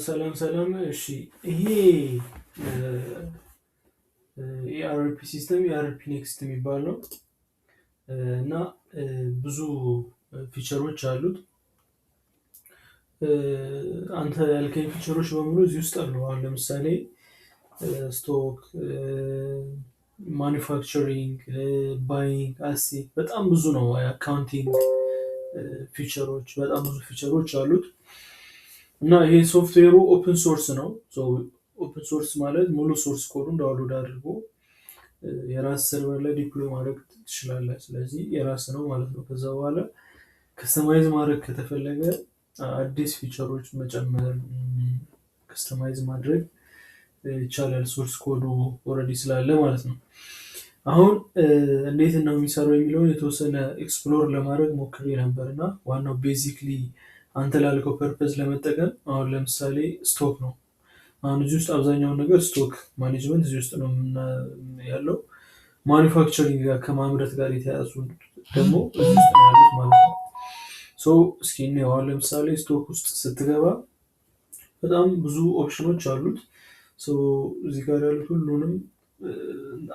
ሰላም ሰላም። እሺ ይሄ የአርፒ ሲስተም የአርፒ ኔክስት የሚባል ነው እና ብዙ ፊቸሮች አሉት። አንተ ያልከኝ ፊቸሮች በሙሉ እዚህ ውስጥ አሉ። አሁን ለምሳሌ ስቶክ፣ ማኒፋክቸሪንግ፣ ባይንግ፣ አሴት በጣም ብዙ ነው። አካውንቲንግ ፊቸሮች በጣም ብዙ ፊቸሮች አሉት እና ይሄ ሶፍትዌሩ ኦፕን ሶርስ ነው። ኦፕን ሶርስ ማለት ሙሉ ሶርስ ኮዱን ዳውንሎድ አድርጎ የራስ ሰርቨር ላይ ዲፕሎይ ማድረግ ትችላለህ። ስለዚህ የራስ ነው ማለት ነው። ከዛ በኋላ ከስተማይዝ ማድረግ ከተፈለገ አዲስ ፊቸሮች መጨመር ከስተማይዝ ማድረግ ይቻላል። ሶርስ ኮዱ ኦልሬዲ ስላለ ማለት ነው። አሁን እንዴት ነው የሚሰራው የሚለውን የተወሰነ ኤክስፕሎር ለማድረግ ሞክሬ ነበር እና ዋናው ቤዚክሊ አንተ ላልከው ፐርፐዝ ለመጠቀም አሁን ለምሳሌ ስቶክ ነው። አሁን እዚህ ውስጥ አብዛኛውን ነገር ስቶክ ማኔጅመንት እዚህ ውስጥ ነው ያለው። ማኒፋክቸሪንግ ጋር ከማምረት ጋር የተያዙ ደግሞ እዚህ ውስጥ ነው ያሉት ማለት ነው። እስኪ እንየው። አሁን ለምሳሌ ስቶክ ውስጥ ስትገባ በጣም ብዙ ኦፕሽኖች አሉት። እዚህ ጋር ያሉት ሁሉንም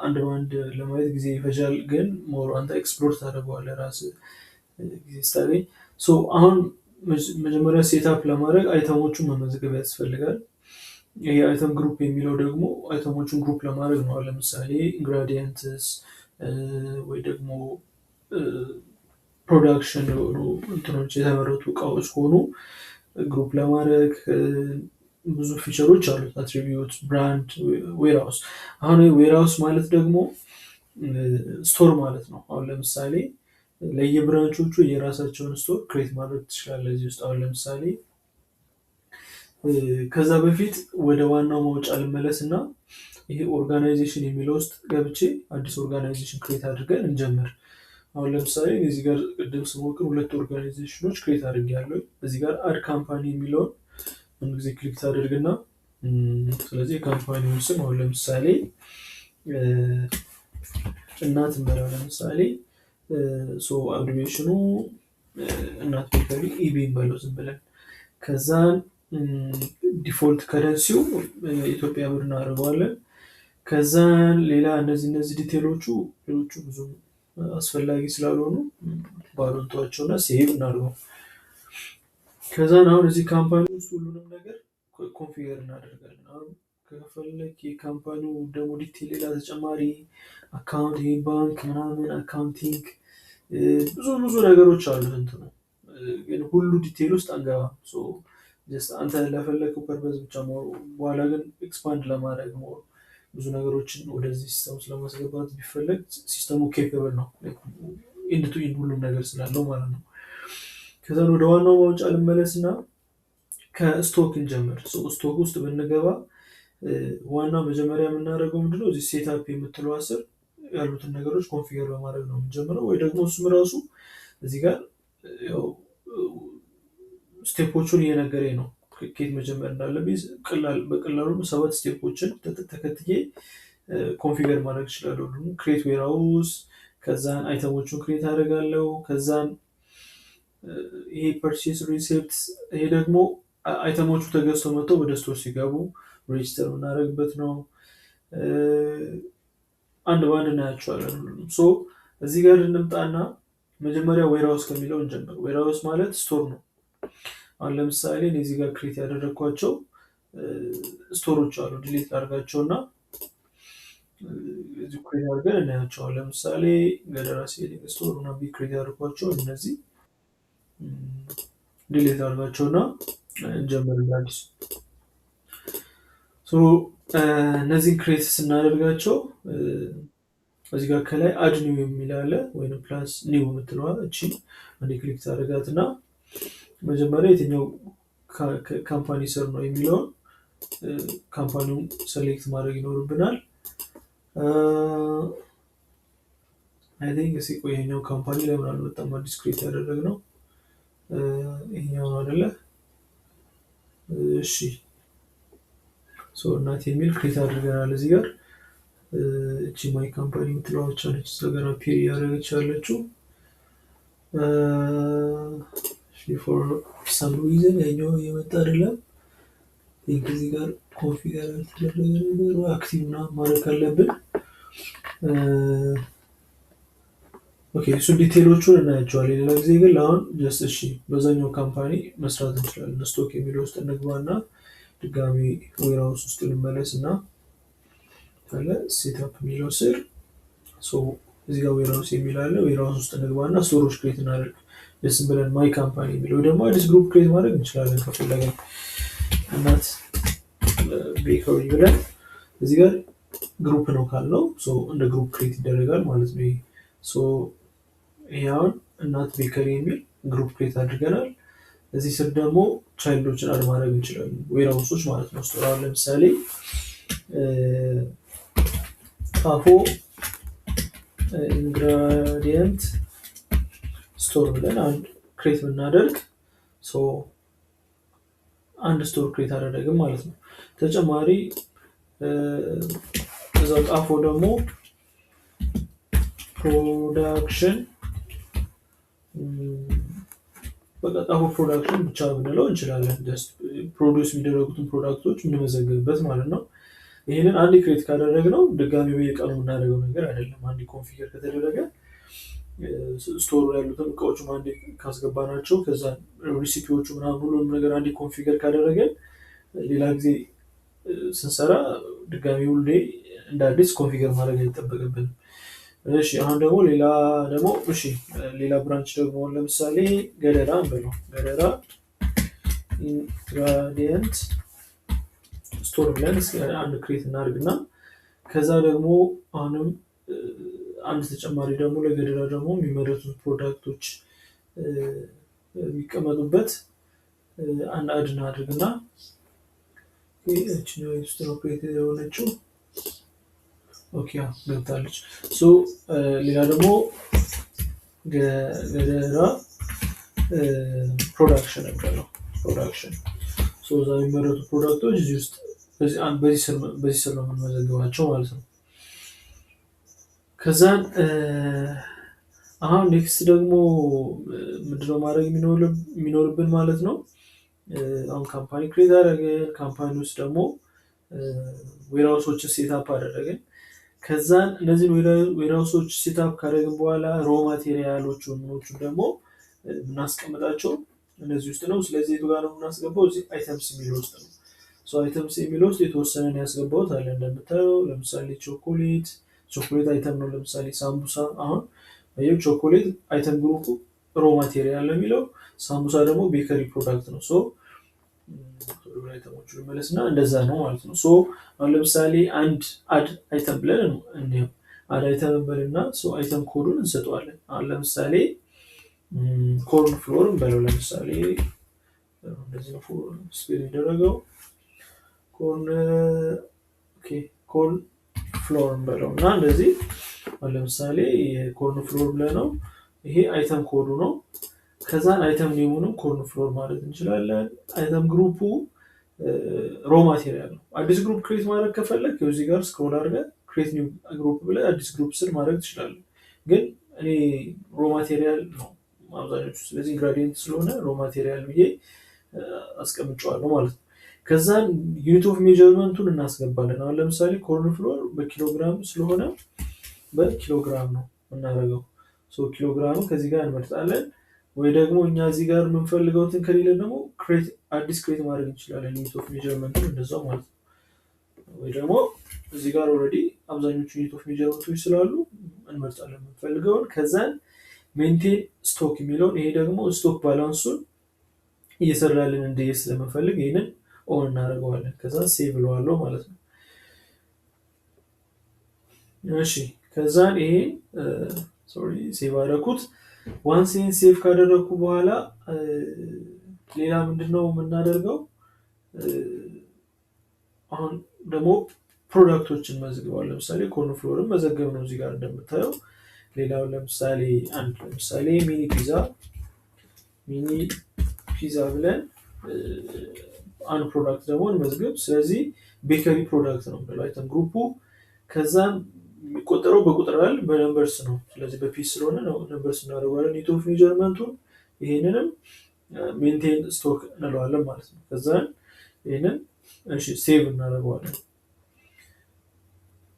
አንድ በአንድ ለማየት ጊዜ ይፈጃል፣ ግን ሞር አንተ ኤክስፕሎር ታደርገዋለህ ራስህ ጊዜ ስታገኝ። አሁን መጀመሪያ ሴትአፕ ለማድረግ አይተሞቹን መመዝገብ ያስፈልጋል። ይሄ አይተም ግሩፕ የሚለው ደግሞ አይተሞቹን ግሩፕ ለማድረግ ነው። ለምሳሌ ኢንግራዲየንትስ ወይ ደግሞ ፕሮዳክሽን የሆኑ እንትኖች የተመረቱ እቃዎች ከሆኑ ግሩፕ ለማድረግ ብዙ ፊቸሮች አሉት። አትሪቢዩት፣ ብራንድ፣ ዌርሃውስ። አሁን ዌርሃውስ ማለት ደግሞ ስቶር ማለት ነው። አሁን ለምሳሌ ለየብራንቾቹ የራሳቸውን ስቶር ክሬት ማድረግ ትችላለህ እዚህ ውስጥ። አሁን ለምሳሌ ከዛ በፊት ወደ ዋናው ማውጫ ልመለስ እና ይሄ ኦርጋናይዜሽን የሚለው ውስጥ ገብቼ አዲስ ኦርጋናይዜሽን ክሬት አድርገን እንጀምር። አሁን ለምሳሌ እዚህ ጋር ቅድም ስሞክር 2 ኦርጋናይዜሽኖች ክሬት አድርጌያለሁ። እዚህ ጋር አድ ካምፓኒ የሚለውን አንድ ጊዜ ክሊክ ታደርግና ስለዚህ የካምፓኒውን ስም አሁን ለምሳሌ እናት እንበለው። ለምሳሌ አብሪቬሽኑ እናት ቤከሪ ኢቢ እንበለው ዝም ብለን። ከዛን ዲፎልት ከረንሲው ኢትዮጵያ ብር እናደርገዋለን። ከዛን ሌላ እነዚህ ዲቴሎቹ ሌሎቹ ብዙ አስፈላጊ ስላልሆኑ ባሉንቷቸው እና ሴቭ እናድርገው። ከዛን አሁን እዚህ ካምፓኒ ውስጥ ሁሉንም ነገር ኮንፊገር እናደርጋለን። አሁን ከፈለክ የካምፓኒው ደግሞ ዲቴል ሌላ ተጨማሪ አካውንት፣ ባንክ ምናምን አካውንቲንግ ብዙ ነገሮች አሉት እንትኑ፣ ግን ሁሉ ዲቴል ውስጥ አንገባም። አንተ ለፈለከው ፐርፐዝ ብቻ በኋላ ግን ኤክስፓንድ ለማድረግ ብዙ ነገሮችን ወደዚህ ሲስተም ውስጥ ለማስገባት ቢፈለግ ሲስተሙ ኬፐብል ነው፣ ኢንድ ቱ ኢንድ ሁሉም ነገር ስላለው ማለት ነው። ከዛን ወደ ዋናው ማውጫ ልመለስና ከስቶክ እንጀምር። ስቶክ ውስጥ ብንገባ ዋና መጀመሪያ የምናደርገው ምንድነው እዚህ ሴትአፕ የምትለው ስር ያሉትን ነገሮች ኮንፊገር በማድረግ ነው የምንጀምረው። ወይ ደግሞ እሱም ራሱ እዚህ ጋር ስቴፖቹን እየነገረኝ ነው ከየት መጀመር እንዳለብኝ። በቀላሉ 7 ስቴፖችን ተከትዬ ኮንፊገር ማድረግ እችላለሁ። ክሬት ዌርሃውስ፣ ከዛን አይተሞቹን ክሬት አደርጋለሁ። ከዛን ይሄ ፐርቼስ ሪሴፕት፣ ይሄ ደግሞ አይተሞቹ ተገዝተው መጥተው ወደ ስቶር ሲገቡ ሬጅስተር የምናደርግበት ነው። አንድ በአንድ እናያቸዋለን ሁሉንም። እዚህ ጋር እንምጣና መጀመሪያ ዌርሃውስ ከሚለው እንጀምር። ዌርሃውስ ማለት ስቶር ነው። አሁን ለምሳሌ እዚህ ጋር ክሬት ያደረግኳቸው ስቶሮች አሉ። ዲሊት አድርጋቸውና እዚህ ክሬት አድርገን እናያቸዋለን። ለምሳሌ ገደራ ሴሊንግ ስቶር እና ክሬት ያደርጓቸው እነዚህ ዲሊት አድርጋቸውና እንጀምር አዲስ። እነዚህን ክሬት ስናደርጋቸው እዚህ ጋር ከላይ አድ ኒው የሚል አለ፣ ወይም ፕላስ ኒው የምትለዋ እቺ አንዴ ክሊክ ታደርጋትና መጀመሪያ የትኛው ካምፓኒ ስር ነው የሚለውን ካምፓኒውን ሰሌክት ማድረግ ይኖርብናል። አይ ቲንክ እስኪ ቆይ ይሄኛው ካምፓኒ ለምን አልመጣም? አዲስ ክሬት ያደረግነው ይሄኛው ነው አይደለ? እሺ እናት የሚል ክሬት አድርገናል። እዚህ ጋር እቺ ማይ ካምፓኒ የምትለዋ ብቻ ነች እዛ ጋር አፒር እያደረገች ያለችው። ፎር ሰም ሪዝን ያኛው የመጣ አይደለም። እዚህ ጋር ኮንፊገር ያልተደረገ ነገር አክቲቭ ምናምን ማድረግ ካለብን ኦኬ እሱ ዲቴሎቹን እናያቸዋለን ሌላ ጊዜ። ግን አሁን ጀስት እሺ በዛኛው ካምፓኒ መስራት እንችላለን። ስቶክ የሚለው ውስጥ እንግባና ድጋሚ ዌርሃውስ ውስጥ ልመለስ እና ካለ ሴትአፕ የሚለው ስር እዚህ ጋር ዌርሃውስ የሚል አለ። ዌርሃውስ ውስጥ እንግባና ስቶሮች ክሬት እናደርግ። ደስ ብለን ማይ ካምፓኒ የሚለው ደግሞ አዲስ ግሩፕ ክሬት ማድረግ እንችላለን ከፈለገን። እናት ቤከሪ ብለን እዚህ ጋር ግሩፕ ነው ካልነው እንደ ግሩፕ ክሬት ይደረጋል ማለት ነው። ይሄ አሁን እናት ቤከሪ የሚል ግሩፕ ክሬት አድርገናል። እዚህ ስር ደግሞ ቻይልዶችን አድ ማድረግ እንችላለን ዌርሃውሶች ማለት ነው። ስቶር አሁን ለምሳሌ ጣፎ ኢንግራዲየንት ስቶር ብለን አንድ ክሬት ብናደርግ አንድ ስቶር ክሬት አደረግም ማለት ነው። ተጨማሪ እዛው ጣፎ ደግሞ ፕሮዳክሽን በጣፎ ፕሮዳክሽን ብቻ ብንለው እንችላለን። ጀስት ፕሮዲውስ የሚደረጉትን ፕሮዳክቶች የምንመዘግብበት ማለት ነው። ይህንን አንድ ክሬት ካደረግነው ድጋሚ በየቀኑ የምናደርገው ነገር አይደለም። አንድ ኮንፊገር ከተደረገ ስቶሩ ያሉትን እቃዎቹ አንዴ ካስገባናቸው ከዛ ሪሲፒዎቹ ምናምን ሁሉንም ነገር አንዴ ኮንፊገር ካደረገን ሌላ ጊዜ ስንሰራ ድጋሚ ሁሌ እንደ አዲስ ኮንፊገር ማድረግ አይጠበቅብንም። እሺ አሁን ደግሞ ሌላ ብራንች ደግሞ ለምሳሌ ገደራ እንበለው። ገደራ ኢንግራዲየንት ስቶር ብለን አንድ ክሬት እናድርግና ከዛ ደግሞ አሁንም አንድ ተጨማሪ ደግሞ ለገደራ ደግሞ የሚመረቱት ፕሮዳክቶች የሚቀመጡበት አንድ አድ እናድርግና የሆነችው ኦኬ ገብታለች። ሌላ ደግሞ ገደራ ፕሮዳክሽን ነው። ፕሮዳክሽን እዛ የሚመረቱ ፕሮዳክቶች እዚህ ውስጥ በዚህ ስር ነው የምንመዘግባቸው ማለት ነው። ከዛን አሁን ኔክስት ደግሞ ምንድነው ማድረግ የሚኖርብን ማለት ነው። አሁን ካምፓኒ ክሬት አደረግን። ካምፓኒ ውስጥ ደግሞ ዌርሃውሶችን ሴታፕ አደረግን። ከዛን እነዚህን ዌርሃውሶች ሴታፕ ካደረግን በኋላ ሮ ማቴሪያሎቹ ደግሞ የምናስቀምጣቸው እነዚህ ውስጥ ነው። ስለዚህ የቱ ጋር ነው የምናስገባው? እዚህ አይተምስ የሚለው ውስጥ ነው። አይተምስ የሚለው ውስጥ የተወሰነን ያስገባሁት አለ እንደምታየው። ለምሳሌ ቾኮሌት አይተም ነው። ለምሳሌ ሳምቡሳ አሁን ቾኮሌት አይተም ግሩፕ ሮ ማቴሪያል ነው የሚለው፣ ሳምቡሳ ደግሞ ቤከሪ ፕሮዳክት ነው። አይተሞቹ ልመለስና እንደዛ ነው ማለት ነው። አሁን ለምሳሌ አንድ አድ አይተም ብለን አድ አይተም በልና አይተም ኮዱን እንሰጠዋለን። አሁን ለምሳሌ ኮርን ፍሎር እንበለው። ለምሳሌ እንደዚህ ነው ስፔል የሚደረገው ኮርን ፍሎር እንበለው እና እንደዚህ ለምሳሌ የኮርን ፍሎር ብለነው ይሄ አይተም ኮዱ ነው። ከዛን አይተም ኔሙንም ኮርን ፍሎር ማለት እንችላለን። አይተም ግሩፑ ሮ ማቴሪያል ነው። አዲስ ግሩፕ ክሬት ማድረግ ከፈለግ እዚህ ጋር ስክሮል አድርገህ ክሬት ኒው ግሩፕ ብለህ አዲስ ግሩፕ ስር ማድረግ ትችላለህ። ግን እኔ ሮ ማቴሪያል ነው አብዛኞቹ፣ ስለዚህ ኢንግራዲየንት ስለሆነ ሮ ማቴሪያል ብዬ አስቀምጨዋለሁ ማለት ነው። ከዛን ዩኒት ኦፍ ሜጀርመንቱን እናስገባለን። አሁን ለምሳሌ ኮርን ፍሎር በኪሎግራም ስለሆነ በኪሎግራም ነው የምናደርገው። ኪሎግራሙን ከዚህ ጋር እንመርጣለን። ወይ ደግሞ እኛ እዚህ ጋር የምንፈልገውትን ከሌለ ደግሞ አዲስ ክሬት ማድረግ እንችላለን። ዩኒት ኦፍ ሜጀርመንቱን እንደዛው ማለት ነው። ወይ ደግሞ እዚህ ጋር ኦልሬዲ አብዛኞቹ ዩኒት ኦፍ ሜጀርመንቶች ስላሉ እንመርጣለን የምንፈልገውን። ከዛን ሜንቴን ስቶክ የሚለውን ይሄ ደግሞ ስቶክ ባላንሱን እየሰራልን እንደየ ስለምንፈልግ ይህንን ኦን እናደርገዋለን። ከዛ ሴቭ እለዋለሁ ማለት ነው። እሺ ከዛን ይሄ ሴቭ አደረኩት። ዋንሴን ሴቭ ካደረግኩ በኋላ ሌላ ምንድነው የምናደርገው? አሁን ደግሞ ፕሮዳክቶችን መዝግበዋል። ለምሳሌ ኮርን ፍሎርን መዘገብ ነው እዚህ ጋር እንደምታየው። ሌላው ለምሳሌ ሚኒ ፒዛ ብለን አንድ ፕሮዳክት ደግሞ እንመዝግብ። ስለዚህ ቤከሪ ፕሮዳክት ነው ብለው አይተም ግሩፑ። ከዛም የሚቆጠረው በቁጥራል በነምበርስ ነው። ስለዚህ በፒስ ስለሆነ ነው ነምበርስ እናደርገዋለን። ዩኒት ኦፍ ሜጀርመንቱን ይሄንንም ሜንቴን ስቶክ እንለዋለን ማለት ነው። ከዛን ይሄንን እሺ ሴቭ እናደርገዋለን።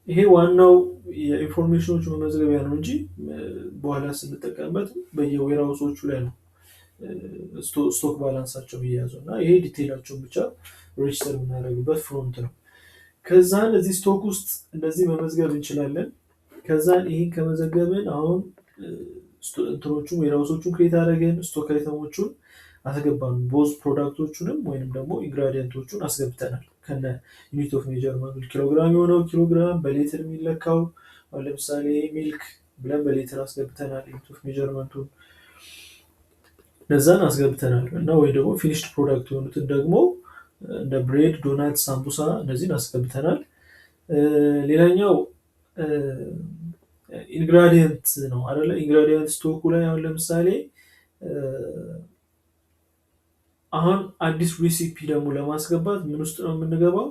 ይሄ ዋናው የኢንፎርሜሽኖች መመዝገቢያ ነው እንጂ በኋላ ስንጠቀምበት በየዌራውሶቹ ላይ ነው ስቶክ ባላንሳቸው እየያዙ እና ይሄ ዲቴይላቸውን ብቻ ሬጅስተር የምናደርግበት ፍሮንት ነው። ከዛን እዚህ ስቶክ ውስጥ እንደዚህ መመዝገብ እንችላለን። ከዛን ይህን ከመዘገብን አሁን እንትኖቹን ዌራውሶቹን ክሬት አደረግን፣ ስቶክ አይተሞቹን አስገባን፣ ቦዝ ፕሮዳክቶቹንም ወይንም ደግሞ ኢንግራዲየንቶቹን አስገብተናል ከነ ዩኒት ኦፍ ሜጀርመንት ኪሎግራም የሆነው ኪሎግራም በሌትር የሚለካው ለምሳሌ ሚልክ ብለን በሌትር አስገብተናል ዩኒት ኦፍ ሜጀርመንቱን እነዛን አስገብተናል እና ወይ ደግሞ ፊኒሽድ ፕሮዳክት የሆኑትን ደግሞ እንደ ብሬድ፣ ዶናት፣ ሳምቡሳ እነዚህን አስገብተናል። ሌላኛው ኢንግራዲየንት ነው አይደለ? ኢንግራዲየንት ስቶኩ ላይ አሁን ለምሳሌ አሁን አዲስ ሪሲፒ ደግሞ ለማስገባት ምን ውስጥ ነው የምንገባው?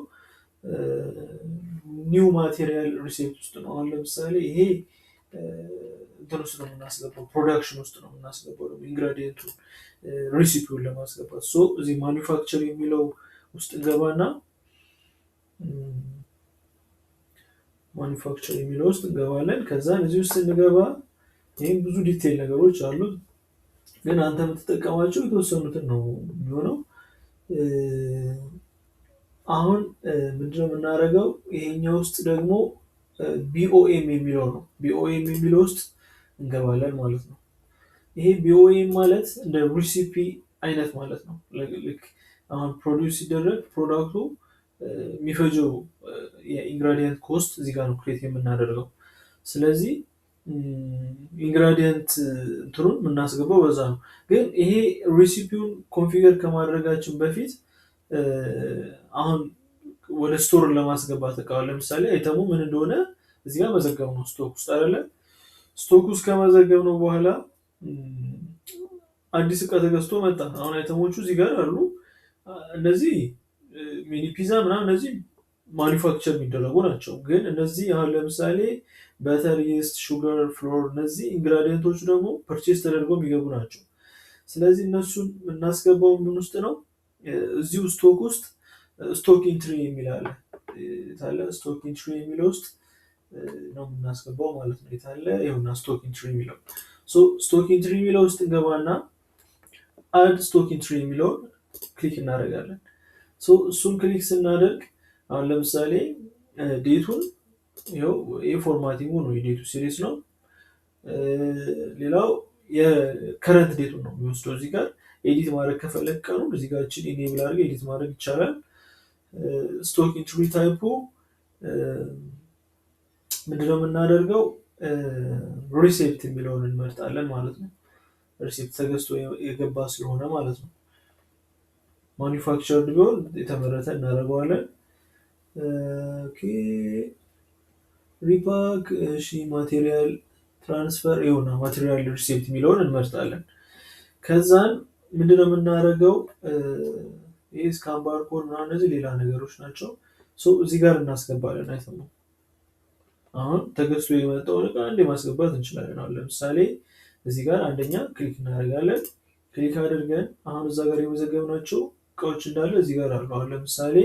ኒው ማቴሪያል ሪሴፕት ውስጥ ነው። አሁን ለምሳሌ ይሄ እንትን ውስጥ ነው የምናስገባው፣ ፕሮዳክሽን ውስጥ ነው የምናስገባው ደግሞ ኢንግራዲየንቱን ሪሲፒውን ለማስገባት። ሶ እዚህ ማኒፋክቸር የሚለው ውስጥ እንገባና ማኒፋክቸር የሚለው ውስጥ እንገባለን። ከዛ እዚህ ውስጥ እንገባ። ይህም ብዙ ዲቴይል ነገሮች አሉት፣ ግን አንተ የምትጠቀማቸው የተወሰኑትን ነው የሚሆነው። አሁን ምንድነው የምናደርገው? ይሄኛው ውስጥ ደግሞ ቢኦኤም የሚለው ነው። ቢኦኤም የሚለው ውስጥ እንገባለን ማለት ነው። ይሄ ቢኦኤም ማለት እንደ ሪሲፒ አይነት ማለት ነው። ልክ አሁን ፕሮዲውስ ሲደረግ ፕሮዳክቱ የሚፈጀው የኢንግራዲየንት ኮስት እዚህ ጋር ነው ክሬት የምናደርገው። ስለዚህ ኢንግራዲየንት እንትኑን የምናስገባው በዛ ነው። ግን ይሄ ሪሲፒውን ኮንፊገር ከማድረጋችን በፊት አሁን ወደ ስቶር ለማስገባት እቃዋን ለምሳሌ አይተሙ ምን እንደሆነ እዚህ ጋር መዘገብ ነው ስቶክ ውስጥ አይደለ? ስቶክ ውስጥ ከመዘገብ ነው በኋላ አዲስ እቃ ተገዝቶ መጣ። አሁን አይተሞቹ እዚህ ጋር አሉ። እነዚህ ሚኒ ፒዛ ምናምን እነዚህ ማኒፋክቸር የሚደረጉ ናቸው። ግን እነዚህ አሁን ለምሳሌ በተር፣ ይስት፣ ሹገር፣ ፍሎር እነዚህ ኢንግራዲየንቶቹ ደግሞ ፐርቼስ ተደርገው የሚገቡ ናቸው። ስለዚህ እነሱን የምናስገባው ምን ውስጥ ነው? እዚሁ ስቶክ ውስጥ ስቶክ ኢንትሪ የሚል አለ። የታለ ስቶክ ኢንትሪ የሚለው ውስጥ ነው የምናስገባው ማለት ነው። የታለ ይኸውና ስቶክ ኢንትሪ የሚለው። ስቶክ ኢንትሪ የሚለው ውስጥ እንገባና አድ ስቶክ ኢንትሪ የሚለውን ክሊክ እናደርጋለን። እሱን ክሊክ ስናደርግ አሁን ለምሳሌ ዴቱን ይኸው ፎርማቲንጉ ነው፣ የዴቱ ሲሪስ ነው። ሌላው የከረንት ዴቱን ነው የሚወስደው። እዚህ ጋር ኤዲት ማድረግ ከፈለግ ቀኑ እዚህ ጋር ችን ኢኔብል አድርገህ ኤዲት ማድረግ ይቻላል። ስቶክ ኢንትሪ ታይፑ ምንድነው የምናደርገው? ሪሴፕት የሚለውን እንመርጣለን ማለት ነው። ሪሴፕት ተገዝቶ የገባ ስለሆነ ማለት ነው። ማኒፋክቸርድ ቢሆን የተመረተ እናደርገዋለን። ሪፓክ ማቴሪያል ትራንስፈር ይሆና ማቴሪያል ሪሴፕት የሚለውን እንመርጣለን። ከዛን ምንድነው የምናደርገው? ይህ ስካን ባርኮድ ምናምን እነዚህ ሌላ ነገሮች ናቸው። እዚህ ጋር እናስገባለን። አይተሙ አሁን ተገዝቶ የመጣውን እቃ አንዴ ማስገባት እንችላለን። አሁን ለምሳሌ እዚህ ጋር አንደኛ ክሊክ እናደርጋለን። ክሊክ አድርገን አሁን እዛ ጋር የመዘገብናቸው እቃዎች እንዳለ እዚህ ጋር አሉ። አሁን ለምሳሌ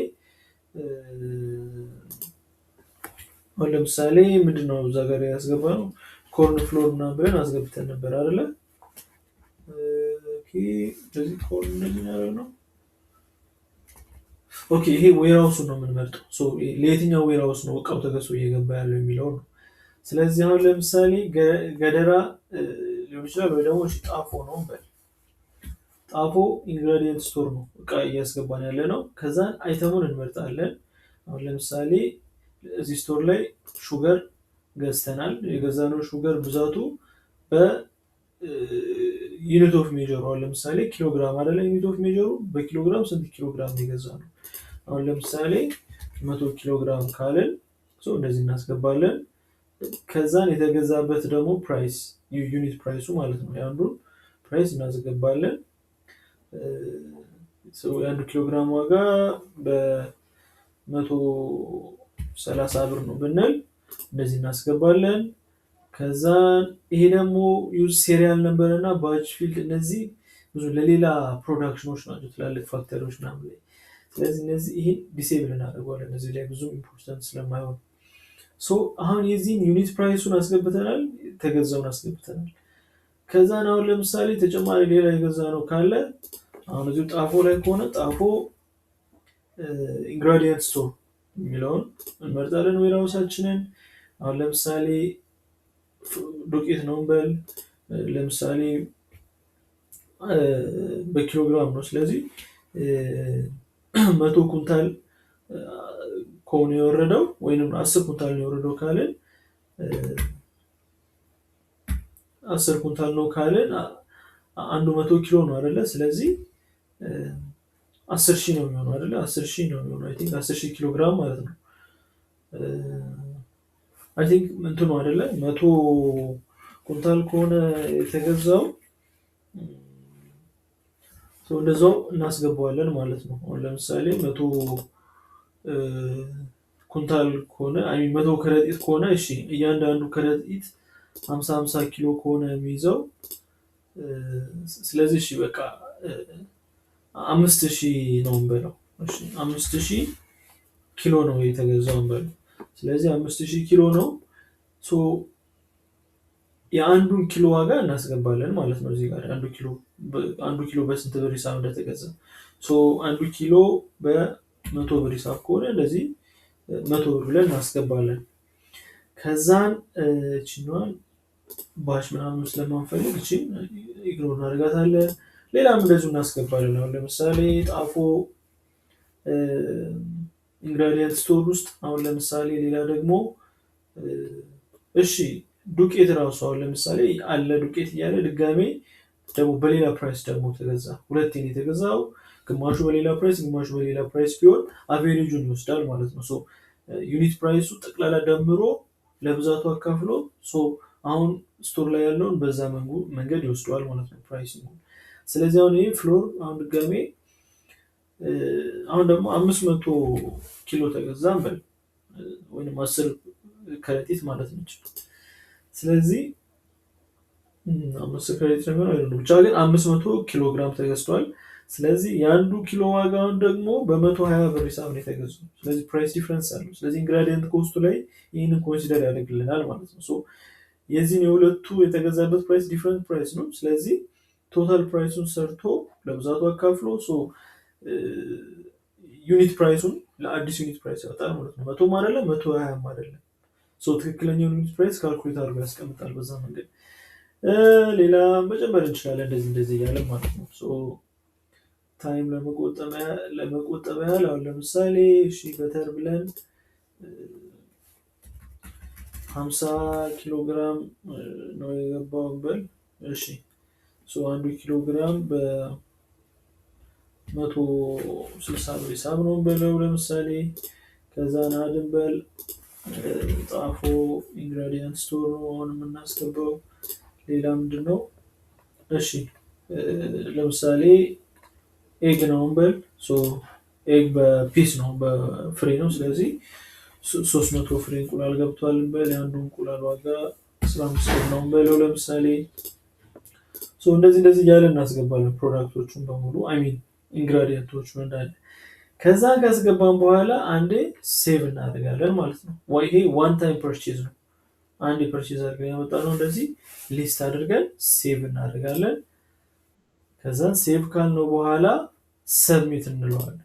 ምንድነው እዛ ጋር ያስገባነው? ኮርን ፍሎር ምናምን ብለን አስገብተን ነበር አይደለ? ስለዚህ ኮርን ነው። ኦኬ ይሄ ዌራውሱ ነው የምንመርጠው። ለየትኛው ዌራውስ ነው እቃው ተገዝቶ እየገባ ያለው የሚለው ነው። ስለዚህ አሁን ለምሳሌ ገደራ ሊሆን ይችላል፣ ወይ ደግሞ ጣፎ ነው በል። ጣፎ ኢንግራዲየንት ስቶር ነው እቃ እያስገባን ያለ ነው። ከዛን አይተሙን እንመርጣለን። አሁን ለምሳሌ እዚህ ስቶር ላይ ሹገር ገዝተናል። የገዛነው ሹገር ብዛቱ በዩኒት ኦፍ ሜጀሩ አሁን ለምሳሌ ኪሎግራም አይደለ? ዩኒት ኦፍ ሜጀሩ በኪሎግራም ስንት ኪሎግራም የገዛነው? አሁን ለምሳሌ 100 ኪሎግራም ካልን እንደዚህ እናስገባለን። ከዛን የተገዛበት ደግሞ ፕራይስ ዩኒት ፕራይሱ ማለት ነው። የአንዱን ፕራይስ እናስገባለን። የአንዱ ኪሎግራም ዋጋ በ130 ብር ነው ብንል እንደዚህ እናስገባለን። ከዛን ይሄ ደግሞ ዩዝ ሴሪያል ነምበር እና ባች ፊልድ እነዚህ ብዙ ለሌላ ፕሮዳክሽኖች ናቸው፣ ትላልቅ ፋክተሪዎች ምናምን ላይ። ስለዚህ እነዚህ ይሄን ዲሴብል እናደርገዋለን እዚህ ላይ ብዙም ኢምፖርታንት ስለማይሆን። አሁን የዚህን ዩኒት ፕራይሱን አስገብተናል፣ ተገዛውን አስገብተናል። ከዛን አሁን ለምሳሌ ተጨማሪ ሌላ የገዛ ነው ካለ አሁን እዚሁ ጣፎ ላይ ከሆነ ጣፎ ኢንግራዲየንት ስቶር የሚለውን እንመርጣለን ዌርሃውሳችንን። አሁን ለምሳሌ ዱቄት ነው እንበል፣ ለምሳሌ በኪሎግራም ነው። ስለዚህ 100 ኩንታል ከሆነ የወረደው ወይም 10 ኩንታል ነው የወረደው ካልን 10 ኩንታል ነው ካልን አንዱ 100 ኪሎ ነው አይደለ? ስለዚህ 10,000 ነው የሚሆነው አይደለ? 10,000 ነው የሚሆነው። አይ ቲንክ 10,000 ኪሎ ግራም ማለት ነው። አይ ቲንክ እንትኑ አይደለ? 100 ኩንታል ከሆነ የተገዛው እንደዛው እናስገባዋለን ማለት ነው። አሁን ለምሳሌ 100 ኩንታል ከሆነ 100 ከረጢት ከሆነ እሺ፣ እያንዳንዱ ከረጢት 50 ኪሎ ከሆነ የሚይዘው ስለዚህ እሺ በቃ 5,000 ነው እንበለው። እሺ 5,000 ኪሎ ነው የተገዛው እንበለው። ስለዚህ 5,000 ኪሎ ነው። የአንዱን ኪሎ ዋጋ እናስገባለን ማለት ነው። እዚህ ጋር አንዱ ኪሎ በስንት ብር ሂሳብ እንደተገዛ አንዱ ኪሎ በ100 ብር ሂሳብ ከሆነ እንደዚህ 100 ብር ብለን እናስገባለን። ከዛን እቺኛዋን ባሽ ምናምን ስለማንፈልግ እቺን ኢግኖር እናደርጋታለን። ሌላም እንደዚሁ እናስገባለን። አሁን ለምሳሌ ጣፎ ኢንግራዲየንት ስቶር ውስጥ አሁን ለምሳሌ ሌላ ደግሞ እሺ ዱቄት ራሱ አሁን ለምሳሌ አለ ዱቄት እያለ ድጋሜ ደግሞ በሌላ ፕራይስ ደግሞ ተገዛ። ሁለቴን የተገዛው ግማሹ በሌላ ፕራይስ ግማሹ በሌላ ፕራይስ ቢሆን አቬሬጁን ይወስዳል ማለት ነው። ዩኒት ፕራይሱ ጠቅላላ ደምሮ ለብዛቱ አካፍሎ አሁን ስቶር ላይ ያለውን በዛ መንገድ ይወስደዋል ማለት ነው ፕራይሲንግ። ስለዚህ አሁን ይሄ ፍሎር አሁን ድጋሜ አሁን ደግሞ 500 ኪሎ ተገዛ እንበል ወይም 10 ከረጢት ማለት ነው። ስለዚህ 5 ከረጢት ነው አይደለም ብቻ ግን 500 ኪሎ ግራም ተገዝቷል። ስለዚህ የአንዱ ኪሎ ዋጋውን ደግሞ በ120 ብር ሂሳብ ነው የተገዛው። ስለዚህ ፕራይስ ዲፍረንስ አለው። ስለዚህ ኢንግራዲየንት ኮስቱ ላይ ይህንን ኮንሲደር ያደርግልናል ማለት ነው። የዚህን የሁለቱ የተገዛበት ፕራይስ ዲፍረንት ፕራይስ ነው። ስለዚህ ቶታል ፕራይሱን ሰርቶ ለብዛቱ አካፍሎ ዩኒት ፕራይሱን ለአዲስ ዩኒት ፕራይስ ያወጣል ማለት ነው። 100 አይደለም 120 አይደለም። ትክክለኛውን ዩኒት ፕራይስ ካልኩሌት አድርጎ ያስቀምጣል በዛ መንገድ። ሌላ መጨመር እንችላለን እንደዚህ እያለን ማለት ነው። ታይም ለመቆጠብ ያህል አሁን ለምሳሌ እሺ በተር ብለን 50 ኪሎ ግራም ነው የገባው እንበል። እሺ አንዱ ኪሎ ግራም በ160 ብር ሂሳብ ነው እንበለው ለምሳሌ። ከዛ ናድንበል ጣፎ ኢንግራዲየንት ስቶር ነው አሁን የምናስገባው። ሌላ ምንድን ነው? እሺ ለምሳሌ ኤግ ነው እንበል። ኤግ በፒስ ነው በፍሬ ነው። ስለዚህ 300 ፍሬ እንቁላል ገብቷል እንበል። የአንዱ እንቁላል ዋጋ 15 ብር ነው እንበለው ለምሳሌ። እንደዚህ እያለ እናስገባለን ፕሮዳክቶቹን በሙሉ ኢንግራዲየንቶቹን እንዳለ። ከዛ ካስገባን በኋላ አንዴ ሴቭ እናደርጋለን ማለት ነው። ይሄ ዋን ታይም ፐርቼዝ ነው። አንድ ፐርቼዝ አድርገን ያመጣነው እንደዚህ ሊስት አድርገን ሴቭ እናደርጋለን። ከዛ ሴቭ ካልነው በኋላ ሰብሚት እንለዋለን።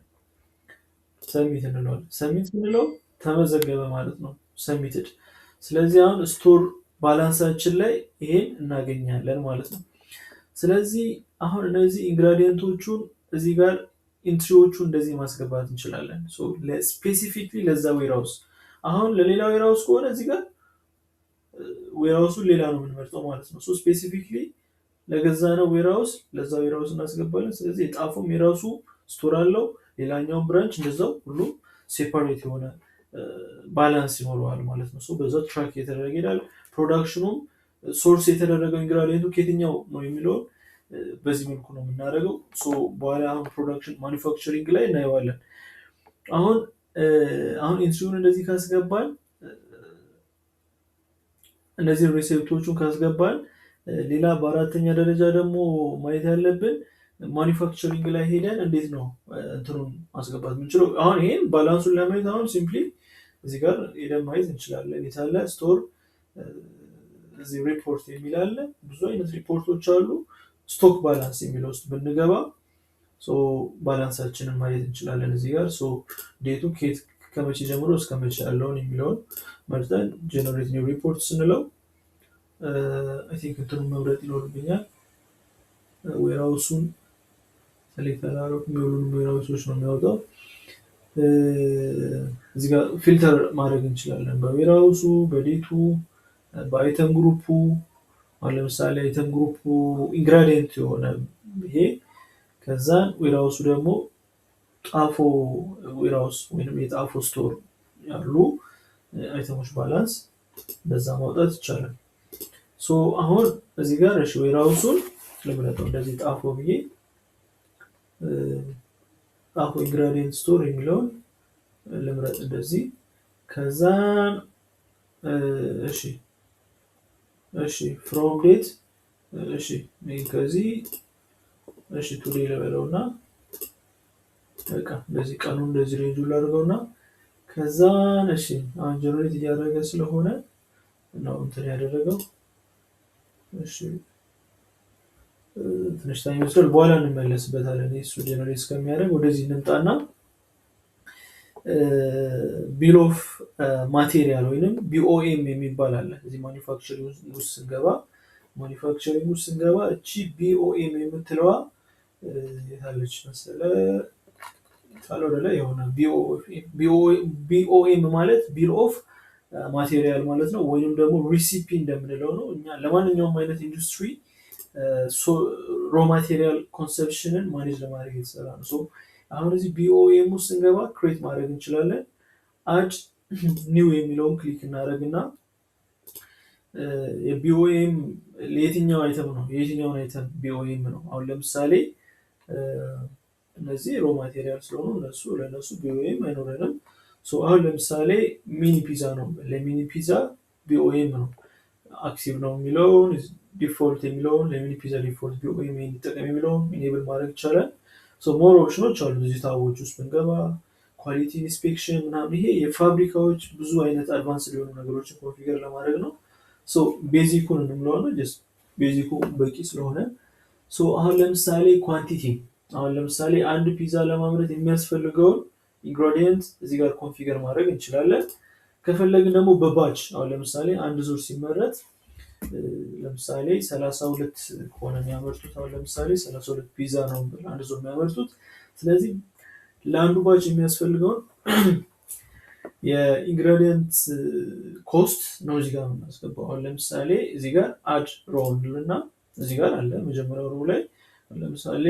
ሰብሚት እንለው ተመዘገበ ማለት ነው። ሰብሚትድ። ስለዚህ አሁን ስቶር ባላንሳችን ላይ ይሄን እናገኛለን ማለት ነው። ስለዚህ አሁን እነዚህ ኢንግራዲየንቶቹን እዚህ ጋር ኢንትሪዎቹ እንደዚህ ማስገባት እንችላለን። ስፔሲፊክሊ ለዛ ዌርሃውስ። አሁን ለሌላ ዌርሃውስ ከሆነ እዚህ ጋር ዌርሃውሱን ሌላ ነው የምንመርጠው ማለት ነው። ስፔሲፊክሊ ለገዛ ነው ዌርሃውስ ለዛ ዌርሃውስ እናስገባለን። ስለዚህ የጣፎም የራሱ ስቶር አለው፣ ሌላኛውን ብራንች እንደዛው ሁሉም ሴፓሬት የሆነ ባላንስ ይኖረዋል ማለት ነው። በዛ ትራክ የተደረገ ይላል። ፕሮዳክሽኑም ሶርስ የተደረገው ኢንግራዲየንቱ ከየትኛው ነው የሚለውን በዚህ መልኩ ነው የምናደርገው። በኋላ አሁን ፕሮዳክሽን ማኒፋክቸሪንግ ላይ እናየዋለን። አሁን ኢንትሪውን እንደዚህ ካስገባን እነዚህን ሪሴፕቶቹን ካስገባን ሌላ በአራተኛ ደረጃ ደግሞ ማየት ያለብን ማኒፋክቸሪንግ ላይ ሄደን እንዴት ነው እንትኑን ማስገባት የምንችለው? አሁን ይሄን ባላንሱን ለማየት አሁን ሲምፕሊ እዚህ ጋር ሄደን ማየት እንችላለን። የታለ ስቶር እዚህ ሪፖርት የሚል አለ። ብዙ አይነት ሪፖርቶች አሉ። ስቶክ ባላንስ የሚለው ውስጥ ብንገባ ባላንሳችንን ማየት እንችላለን። እዚህ ጋር ዴቱ ከመቼ ጀምሮ እስከ መቼ ያለውን የሚለውን መርጠን ጀነሬት ኒው ሪፖርት ስንለው አይ ቲንክ እንትኑን መምረጥ ይኖርብኛል። ዌራውሱን ሴሌክት አላደረኩም። የሁሉንም ዌራውሶች ነው የሚያወጣው። እዚህ ጋር ፊልተር ማድረግ እንችላለን በዌራውሱ፣ በዴቱ፣ በአይተም ግሩፑ። አሁን ለምሳሌ አይተም ግሩፑ ኢንግራዲየንት የሆነ ይሄ ከዛ ዌራውሱ ደግሞ ጣፎ ዌራውስ ወይም የጣፎ ስቶር ያሉ አይተሞች ባላንስ በዛ ማውጣት ይቻላል። አሁን እዚህ ጋር እሺ ዌራውሱን ልምረጠው እንደዚህ ጣፎ ብዬ ጣፎ ኢንግራዲየንት ስቶር የሚለውን ልምረጥ እንደዚህ። ከዛ እሺ ፍሮም ዴት እሺ ከዚህ እሺ ቱዴ ልበለውና በቃ እንደዚህ ቀኑን እንደዚህ ሬንጁ ላድርገውና ከዛ እሺ አሁን ጀነሬት እያደረገ ስለሆነ ነው እንትን ያደረገው። እሺ ትንሽ ታይም ይወስዳል፣ በኋላ እንመለስበታለን። እሱ ጀነሬት እስከሚያደርግ ወደዚህ እንምጣና ቢል ኦፍ ማቴሪያል ወይንም ቢኦኤም የሚባል አለ። እዚህ ማኒፋክቸሪንግ ውስጥ ስንገባ እቺ ቢኦኤም የምትለዋ የታለች መሰለ ወደ ላይ የሆነ ቢኦኤም ማለት ቢል ኦፍ ማቴሪያል ማለት ነው፣ ወይንም ደግሞ ሪሲፒ እንደምንለው ነው። እኛ ለማንኛውም አይነት ኢንዱስትሪ ሮ ማቴሪያል ኮንሰፕሽንን ማኔጅ ለማድረግ የተሰራ ነው። አሁን እዚህ ቢኦኤም ውስጥ ስንገባ ክሬት ማድረግ እንችላለን። አድ ኒው የሚለውን ክሊክ እናደርግና የቢኦኤም ለየትኛው አይተም ነው የየትኛውን አይተም ቢኦኤም ነው። አሁን ለምሳሌ እነዚህ ሮ ማቴሪያል ስለሆኑ ለነሱ ቢኦኤም አይኖረንም። አሁን ለምሳሌ ሚኒ ፒዛ ነው፣ ለሚኒ ፒዛ ቢኦኤም ነው አክቲቭ ነው የሚለውን ዲፎልት የሚለውን ለሚኒ ፒዛ ዲፎልት ቢኦኤም የሚጠቀም የሚለውን ኢኔብል ማድረግ ይቻላል። ሞር ኦፕሽኖች አሉ እዚህ ታቦች ውስጥ ብንገባ ኳሊቲ ኢንስፔክሽን ምናምን። ይሄ የፋብሪካዎች ብዙ አይነት አድቫንስ ሊሆኑ ነገሮችን ኮንፊገር ለማድረግ ነው። ቤዚኩን እንምለሆነ ቤዚኩ በቂ ስለሆነ አሁን ለምሳሌ ኳንቲቲ፣ አሁን ለምሳሌ አንድ ፒዛ ለማምረት የሚያስፈልገውን ኢንግሬዲየንት እዚህ ጋር ኮንፊገር ማድረግ እንችላለን። ከፈለግን ደግሞ በባች አሁን ለምሳሌ አንድ ዙር ሲመረት ለምሳሌ 32 ከሆነ የሚያመርቱት አሁን ለምሳሌ 32 ፒዛ ነው አንድ ዙር የሚያመርቱት። ስለዚህ ለአንዱ ባች የሚያስፈልገውን የኢንግሬዲየንት ኮስት ነው እዚህ ጋር የምናስገባው። አሁን ለምሳሌ እዚህ ጋር አድ ሮ እና እዚህ ጋር አለ መጀመሪያው ሮ ላይ ለምሳሌ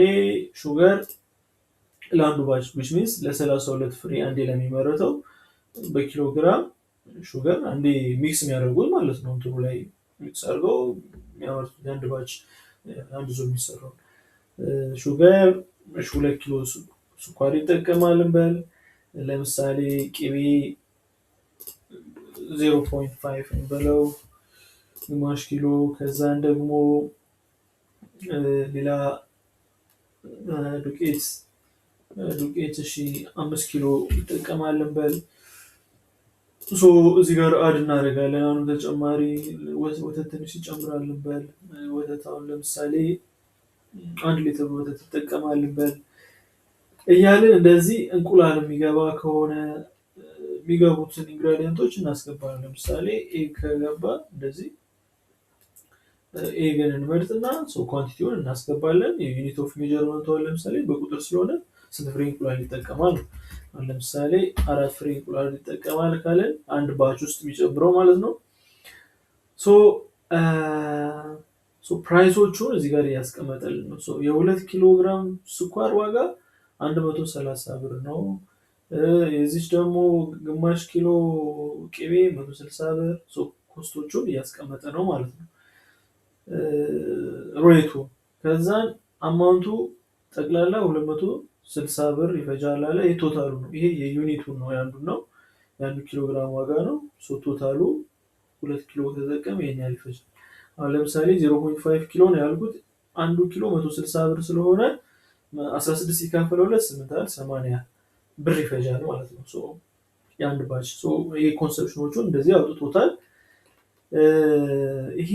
ሹገር ለአንዱ ባች which means ለ32 ፍሬ አንዴ ለሚመረተው በኪሎግራም ሹገር አንዴ ሚክስ የሚያደርጉት ማለት ነው። እንትኑ ላይ ሚክስ አድርገው የሚያመርቱት አንድ ባች አንድ ዙር የሚሰራው ሹገር 2 ኪሎ ስኳር ይጠቀማል እንበል። ለምሳሌ ቅቤ 0.5 እንበለው ግማሽ ኪሎ። ከዛን ደግሞ ሌላ ዱቄት 5 ኪሎ ይጠቀማል እንበል። እዚህ ጋር አድ እናደርጋለን። አሁን ተጨማሪ ወተት ትንሽ ይጨምራል እንበል። ወተት አሁን ለምሳሌ 1 ሊትር ወተት ይጠቀማል እንበል እያልን እንደዚህ እንቁላል የሚገባ ከሆነ የሚገቡትን ኢንግሬዲየንቶች እናስገባለን። ለምሳሌ ኤግ ከገባ እንደዚህ ኤግን እንመርጥና ኳንቲቲውን እናስገባለን። የዩኒት ኦፍ ሜጀርመንት ለምሳሌ በቁጥር ስለሆነ ስንት ፍሬ እንቁላል ይጠቀማል። ለምሳሌ 4 ፍሬ እንቁላል ይጠቀማል ካለን አንድ ባች ውስጥ የሚጨምረው ማለት ነው። ፕራይሶቹን እዚህ ጋር እያስቀመጠልን ነው። የ2 ኪሎ ግራም ስኳር ዋጋ 130 ብር ነው። የዚች ደግሞ ግማሽ ኪሎ ቅቤ 160 ብር። ኮስቶቹን እያስቀመጠ ነው ማለት ነው። ሬቱ ከዛን አማውንቱ ጠቅላላ 260 ብር ይፈጃል አለ። የቶታሉ ነው ይሄ የዩኒቱን ነው ያንዱን ነው የአንዱ ኪሎ ግራም ዋጋ ነው። ቶታሉ 2 ኪሎ ተጠቀም ይሄን ያህል ይፈጃል። አሁን ለምሳሌ 0.5 ኪሎ ነው ያልኩት። አንዱ ኪሎ 160 ብር ስለሆነ 16 ሲካፈለው ለ8 80 ብር ይፈጃል ማለት ነው። ሶ የአንድ ባች ይሄ ኮንሰፕሽኖቹን እንደዚህ አውጥቶታል። ይሄ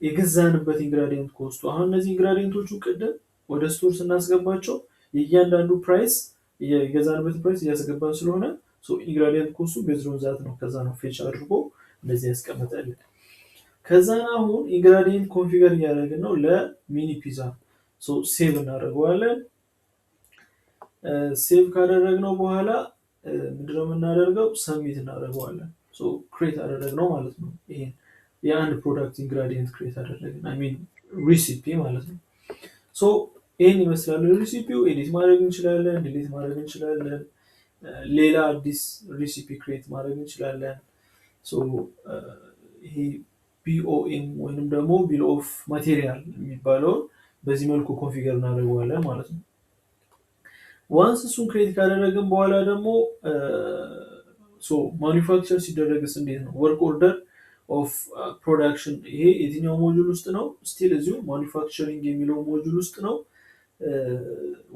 የገዛንበት ኢንግራዲየንት ኮስቱ አሁን እነዚህ ኢንግራዲየንቶቹ ቅድም ወደ ስቶር ስናስገባቸው የእያንዳንዱ ፕራይስ የገዛንበት ፕራይስ እያስገባን ስለሆነ ኢንግራዲየንት ኮስቱ ቤዝድ ዛት ነው። ከዛ ነው ፌች አድርጎ እንደዚህ ያስቀመጠልን። ከዛ አሁን ኢንግራዲየንት ኮንፊገር እያደረግን ነው ለሚኒ ፒዛ። ሴቭ እናደርገዋለን። ሴቭ ካደረግነው በኋላ ምንድነው የምናደርገው? ሰሚት እናደርገዋለን። ክሬት አደረግነው ማለት ነው። ይሄን የአንድ ፕሮዳክት ኢንግራዲየንት ክሬት አደረግን፣ አይ ሚን ሪሲፒ ማለት ነው። ይህን ይመስላል ሪሲፒው። ኤዲት ማድረግ እንችላለን፣ ዲሊት ማድረግ እንችላለን፣ ሌላ አዲስ ሪሲፒ ክሬት ማድረግ እንችላለን። ይሄ ቢኦኤም ወይንም ደግሞ ቢል ኦፍ ማቴሪያል የሚባለውን በዚህ መልኩ ኮንፊገር እናደርገዋለን ማለት ነው። ዋንስ እሱን ክሬት ካደረግን በኋላ ደግሞ ማኒፋክቸር ሲደረግስ እንዴት ነው? ወርክ ኦርደር ኦፍ ፕሮዳክሽን ይሄ የትኛው ሞጁል ውስጥ ነው? ስቲል እዚሁ ማኒፋክቸሪንግ የሚለው ሞጁል ውስጥ ነው።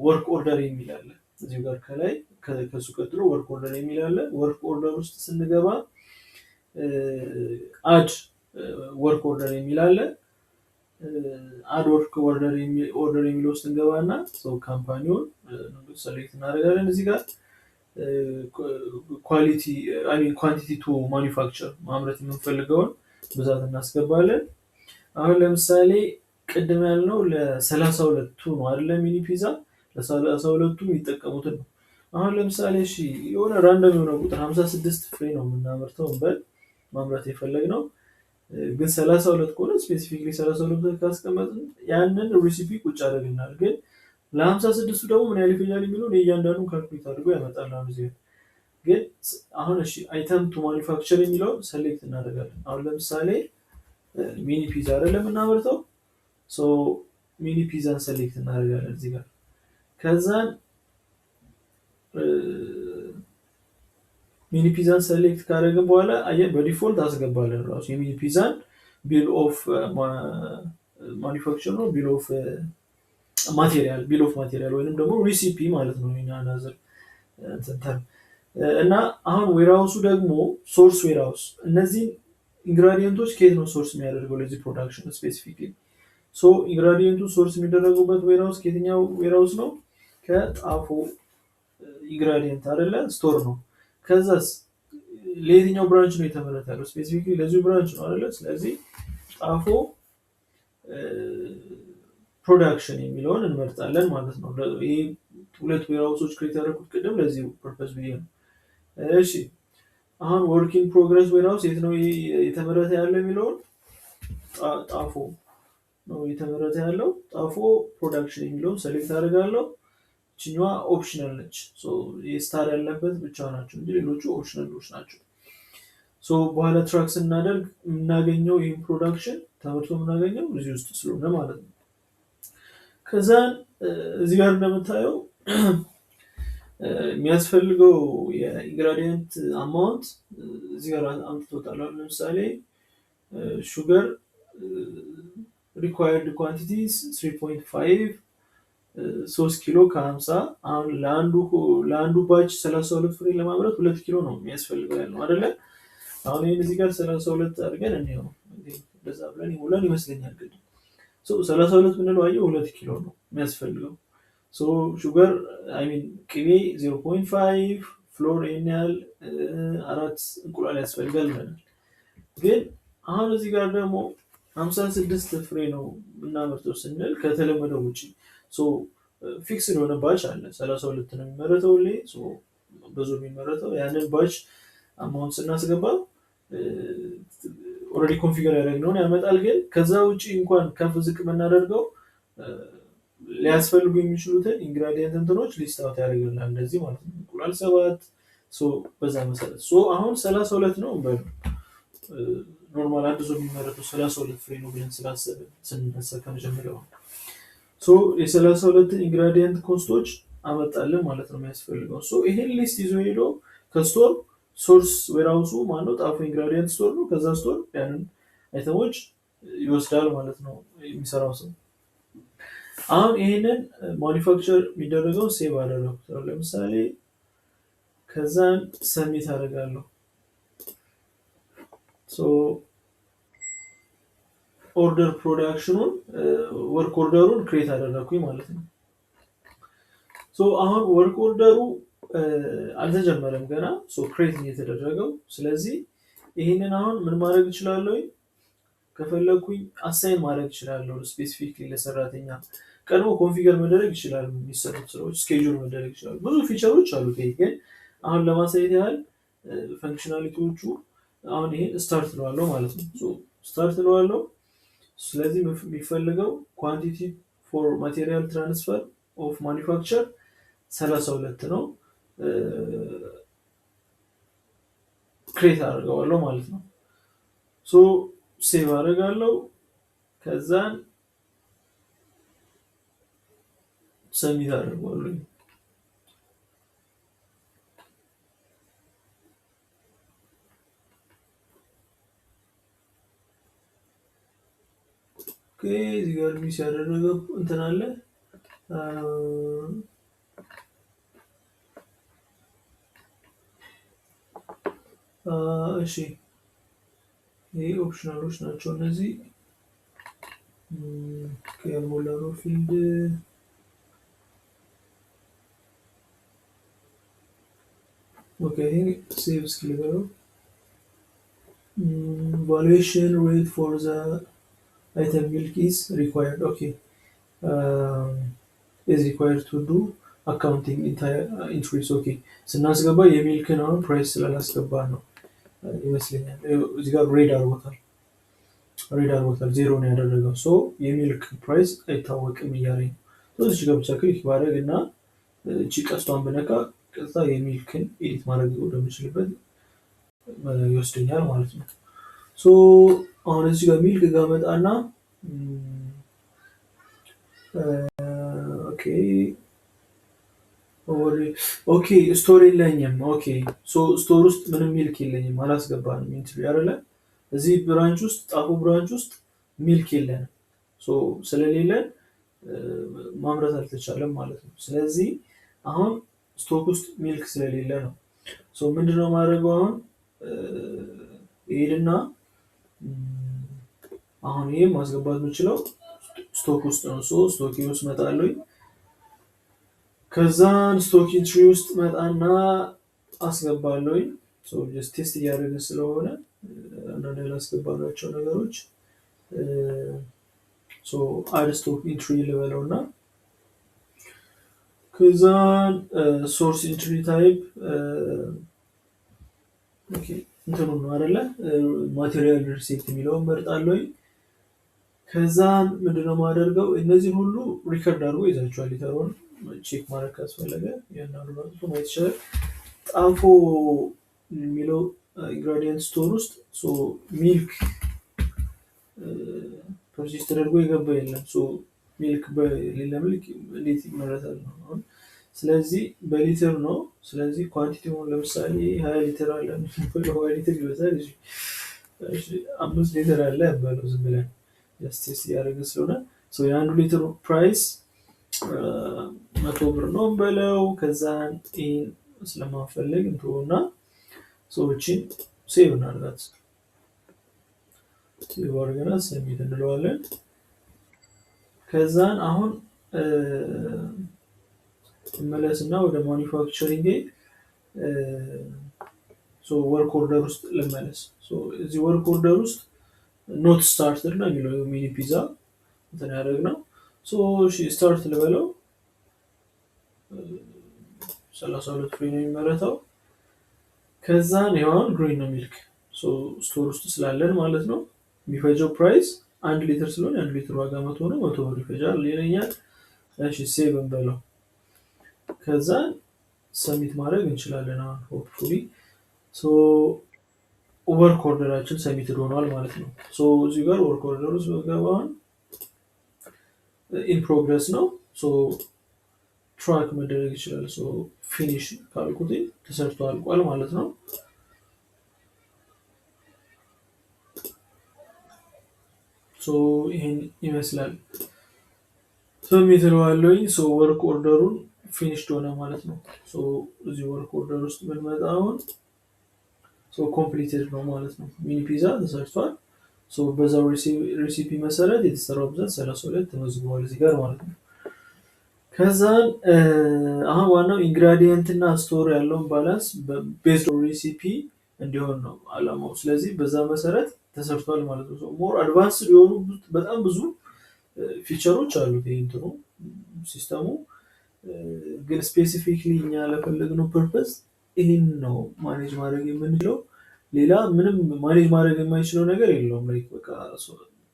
ወርክ ኦርደር የሚል አለ እዚሁ ጋር ከላይ ከሱ ቀጥሎ ወርክ ኦርደር የሚል አለ። ወርክ ኦርደር ውስጥ ስንገባ አድ ወርክ ኦርደር የሚል አለ። አድ ወርክ ኦርደር የሚለው ውስጥ እንገባና ካምፓኒውን ሰሌክት እናደርጋለን። እዚህ ጋር ኳንቲቲ ቱ ማኒፋክቸር ማምረት የምንፈልገውን ብዛት እናስገባለን። አሁን ለምሳሌ ቅድም ያልነው ለ32ቱ ነው አይደለ? ሚኒ ፒዛ ለ32ቱ የሚጠቀሙትን ነው። አሁን ለምሳሌ የሆነ ራንደም የሆነ ቁጥር 56 ፍሬ ነው የምናመርተው በል ማምረት የፈለግነው፣ ግን 32 ከሆነ ስፔሲፊክሊ 32 ካስቀመጥን ያንን ሪሲፒ ቁጭ አደረግናል። ግን ለ56ቱ ደግሞ ምን ያህል ይፈጃል የሚለውን የእያንዳንዱን ካልኩሌት አድርጎ ያመጣል። ግን አሁን አይተም ቱ ማኒፋክቸር የሚለውን ሰሌክት እናደርጋለን። አሁን ለምሳሌ ሚኒ ፒዛ አይደለም የምናመርተው፣ ሚኒ ፒዛን ሰሌክት እናደርጋለን እዚህ ጋር። ከዛን ሚኒ ፒዛን ሰሌክት ካደረግን በኋላ በዲፎልት አስገባለን ራሱ የሚኒ ፒዛን ቢል ኦፍ ማኒፋክቸር ነው፣ ቢል ኦፍ ማቴሪያል ወይንም ደግሞ ሪሲፒ ማለት ነው ናዘር እና አሁን ዌራውሱ ደግሞ ሶርስ ዌራውስ እነዚህ ኢንግራዲየንቶች ከየት ነው ሶርስ የሚያደርገው ለዚህ ፕሮዳክሽን ስፔሲፊክሊ? ኢንግራዲየንቱ ሶርስ የሚደረጉበት ዌራውስ ከየትኛው ዌራውስ ነው? ከጣፎ ኢንግራዲየንት አይደለ ስቶር ነው። ከዛስ ለየትኛው ብራንች ነው የተመረተ ያለው? ስፔሲፊክሊ ለዚሁ ብራንች ነው አይደለ? ስለዚህ ጣፎ ፕሮዳክሽን የሚለውን እንመርጣለን ማለት ነው። ይሄ ሁለት ዌራውሶች ክሬት ያደረኩት ቅድም ለዚህ ፐርፐስ ብዬ ነው። እሺ አሁን ወርኪንግ ፕሮግረስ ዌራውስ የት ነው የተመረተ ያለው የሚለውን ጣፎ ነው የተመረተ ያለው። ጣፎ ፕሮዳክሽን የሚለውን ሰሌክት አደርጋለሁ። እችኛዋ ኦፕሽናል ነች። ስታር ያለበት ብቻ ናቸው እንጂ ሌሎቹ ኦፕሽናሎች ናቸው። በኋላ ትራክ ስናደርግ የምናገኘው ይህን ፕሮዳክሽን ተመርቶ የምናገኘው እዚህ ውስጥ ስለሆነ ማለት ነው። ከዛን እዚህ ጋር እንደምታየው የሚያስፈልገው የኢንግራዲየንት አማውንት እዚህ ጋር አምጥቶታል። ለምሳሌ ሹገር ሪኳየርድ ኳንቲቲ 3.5 3 ኪሎ ከ50 አሁን ለአንዱ ባች 32 ፍሬ ለማምረት 2 ኪሎ ነው የሚያስፈልገው ያለው አይደለ? አሁን ይህን እዚህ ጋር 32 አድርገን እንየው እንደዛ ብለን ይሞላን ይመስለኛል። ግን 32 ምንለው አየው 2 ኪሎ ነው የሚያስፈልገው። ሹገር ቅቤ 0.5 ፍሎር ይህን ያህል 4 እንቁላል ያስፈልጋል ይለናል። ግን አሁን እዚህ ጋር ደግሞ 56 ፍሬ ነው የምናመርተው ስንል ከተለመደው ውጭ ፊክስ የሆነ ባች አለ 32 ነው የሚመረተው ብዙ የሚመረተው ያንን ባች አማውንት ስናስገባ ኦልሬዲ ኮንፊገር ያደረግነውን ያመጣል። ግን ከዛ ውጭ እንኳን ከፍ ዝቅ የምናደርገው ሊያስፈልጉ የሚችሉትን ኢንግራዲየንት እንትኖች ሊስት አውት ያደርግልናል እንደዚህ ማለት ነው። እንቁላል 7 በዛ መሰረት አሁን 32 ነው በሉ ኖርማል አንድ ሰው የሚመረተው 32 ፍሬ ነው ብለን ስላሰብን ስንነሳ ከመጀመሪያው የ32 ኢንግራዲየንት ኮስቶች አመጣልን ማለት ነው የሚያስፈልገው። ይሄን ሊስት ይዞ ሄዶ ከስቶር ሶርስ ዌራውሱ ማነው ጣፎ ኢንግራዲየንት ስቶር ነው። ከዛ ስቶር ያንን አይተሞች ይወስዳል ማለት ነው የሚሰራው ሰው። አሁን ይሄንን ማኒፋክቸር የሚደረገው ሴቭ አደረኩት። ለምሳሌ ከዛን ሰሚት አደርጋለሁ። ኦርደር ፕሮዳክሽኑን ወርክ ኦርደሩን ክሬት አደረኩኝ ማለት ነው። አሁን ወርክ ኦርደሩ አልተጀመረም ገና ክሬት የተደረገው። ስለዚህ ይህንን አሁን ምን ማድረግ እችላለሁ? ከፈለኩኝ አሳይን ማድረግ እችላለሁ ስፔሲፊክ ለሰራተኛ። ቀድሞ ኮንፊገር መደረግ ይችላሉ፣ የሚሰሩት ስራዎች ስኬጁል መደረግ ይችላሉ። ብዙ ፊቸሮች አሉት። ይሄ ግን አሁን ለማሳየት ያህል ፈንክሽናሊቲዎቹ አሁን ይሄን ስታርት ለዋለው ማለት ነው። ስታርት ለዋለው። ስለዚህ የሚፈልገው ኳንቲቲ ፎር ማቴሪያል ትራንስፈር ኦፍ ማኒፋክቸር 32 ነው። ክሬት አድርገዋለሁ ማለት ነው። ሴቭ አደርጋለሁ። ከዛን ሰሚት አደርገዋለሁ። እዚህ ጋር ሚስ ያደረገው እንትን አለ። እሺ ይሄ ኦፕሽናሎች ናቸው እነዚህ። ያልሞላ ነው ፊልድ። ኦኬ ሴቭ እስኪ ልበለው። valuation rate for the item milk is required. Okay, is required to do accounting entries. Okay, ስናስገባ የሚልክን አሁን ፕራይስ ስላላስገባ ነው ይመስለኛል። እዚህ ጋር ሬድ አድርጎታል። ዜሮ ነው ያደረገው። የሚልክ ፕራይስ አይታወቅም እያለኝ ነው። እዚህ ጋር ብቻ ክሊክ ባደርግ እና እቺ ቀስቷን ብነካ ቀጥታ የሚልክን ኤዲት ማድረግ ወደምችልበት ይወስደኛል ማለት ነው። አሁን እዚህ ጋር ሚልክ ጋር መጣና ኦኬ ስቶር የለኝም። ኦኬ ስቶር ውስጥ ምንም ሚልክ የለኝም፣ አላስገባንም ኢንትሪ አይደለ። እዚህ ብራንች ውስጥ ጣፎ ብራንች ውስጥ ሚልክ የለንም። ስለሌለን ማምረት አልተቻለም ማለት ነው። ስለዚህ አሁን ስቶክ ውስጥ ሚልክ ስለሌለ ነው። ምንድነው ማድረገው? አሁን ይሄድና አሁን ይሄ ማስገባት የምችለው ስቶክ ውስጥ ነው። ስቶክ ውስጥ መጣለሁ። ከዛን ስቶክ ኢንትሪ ውስጥ መጣና አስገባለሁ። ጀስት ቴስት እያደረገ ስለሆነ አንዳንድ ያላስገባናቸው ነገሮች አድ ስቶክ ኢንትሪ ልበለውና ከዛን ሶርስ ኢንትሪ ታይፕ እንትኑ ነው አይደለ፣ ማቴሪያል ሪሲፕት የሚለውን መርጣለሁ። ከዛን ምንድነው ማደርገው? እነዚህን ሁሉ ሪከርድ አድርጎ ይዛቸዋል። ሊተሩን ቼክ ማድረግ ካስፈለገ ያናሉ ማየት ይችላል። ጣፎ የሚለው ኢንግራዲየንት ስቶር ውስጥ ሚልክ ፐርቼስ ተደርጎ የገባ የለም። ሚልክ በሌለ ሚልክ እንዴት ይመረታል ነው አሁን። ስለዚህ በሊትር ነው። ስለዚህ ኳንቲቲውን ለምሳሌ 20 ሊትር አለ፣ 20 ሊትር ይበዛል። 5 ሊትር አለ በለው ዝም ብለን ጀስቲስ እያደረገ ስለሆነ የአንዱ ሊትር ፕራይስ 100 ብር ነው በለው። ከዛን ይህን ስለማንፈልግ እንትሆና ሰዎችን ሴቭ እናድርጋት። ሴቭ አድርገናል፣ ሰሚት እንለዋለን። ከዛን አሁን መለስና ወደ ማኒፋክቸሪንግ ወርክ ኦርደር ውስጥ ልመለስ። እዚህ ወርክ ኦርደር ውስጥ ኖት ስታርትድ ነው የሚለው ሚኒ ፒዛ እንትን ያደረግነው። ስታርት ልበለው። 32 ፍሬ ነው የሚመረተው። ከዛን ይሆን ግሪን ነው ሚልክ ስቶር ውስጥ ስላለን ማለት ነው። የሚፈጀው ፕራይስ 1 ሊትር ስለሆነ 1 ሊትር ዋጋ 100 ነው፣ 100 ብር ይፈጃል ይለኛል። ሴቭ እንበለው። ከዛን ሰሚት ማድረግ እንችላለን። አሁን ሆፕፉሊ ወርክ ኦርደራችን ሰሚትድ ሆኗል ማለት ነው። እዚህ ጋር ወርክ ኦርደር ውስጥ በገባን ኢን ፕሮግረስ ነው። ትራክ መደረግ ይችላል። ፊኒሽ ካልኩት ተሰርቶ አልቋል ማለት ነው። ይህን ይመስላል። ሰብሚት እለዋለሁኝ። ሶ ወርክ ኦርደሩን ፊኒሽድ ሆነ ማለት ነው። ሶ እዚህ ወርክ ኦርደር ውስጥ ብንመጣ አሁን ሶ ኮምፕሊትድ ነው ማለት ነው። ሚኒ ፒዛ ተሰርቷል። ሶ በዛው ሬሲፒ መሰረት የተሰራው ብዛት 32 ተመዝግቧል እዚህ ጋር ማለት ነው። ከዛን አሁን ዋናው ኢንግራዲየንት እና ስቶር ያለውን ባላንስ ቤዝድ ኦን ሬሲፒ እንዲሆን ነው አላማው። ስለዚህ በዛ መሰረት ተሰርቷል ማለት ነው። ሞር አድቫንስድ የሆኑ በጣም ብዙ ፊቸሮች አሉት ይህ እንትኑ ሲስተሙ። ግን ስፔሲፊክሊ እኛ ለፈለግነው ፐርፐስ ይህን ነው ማኔጅ ማድረግ የምንችለው። ሌላ ምንም ማኔጅ ማድረግ የማይችለው ነገር የለውም። ላይክ በቃ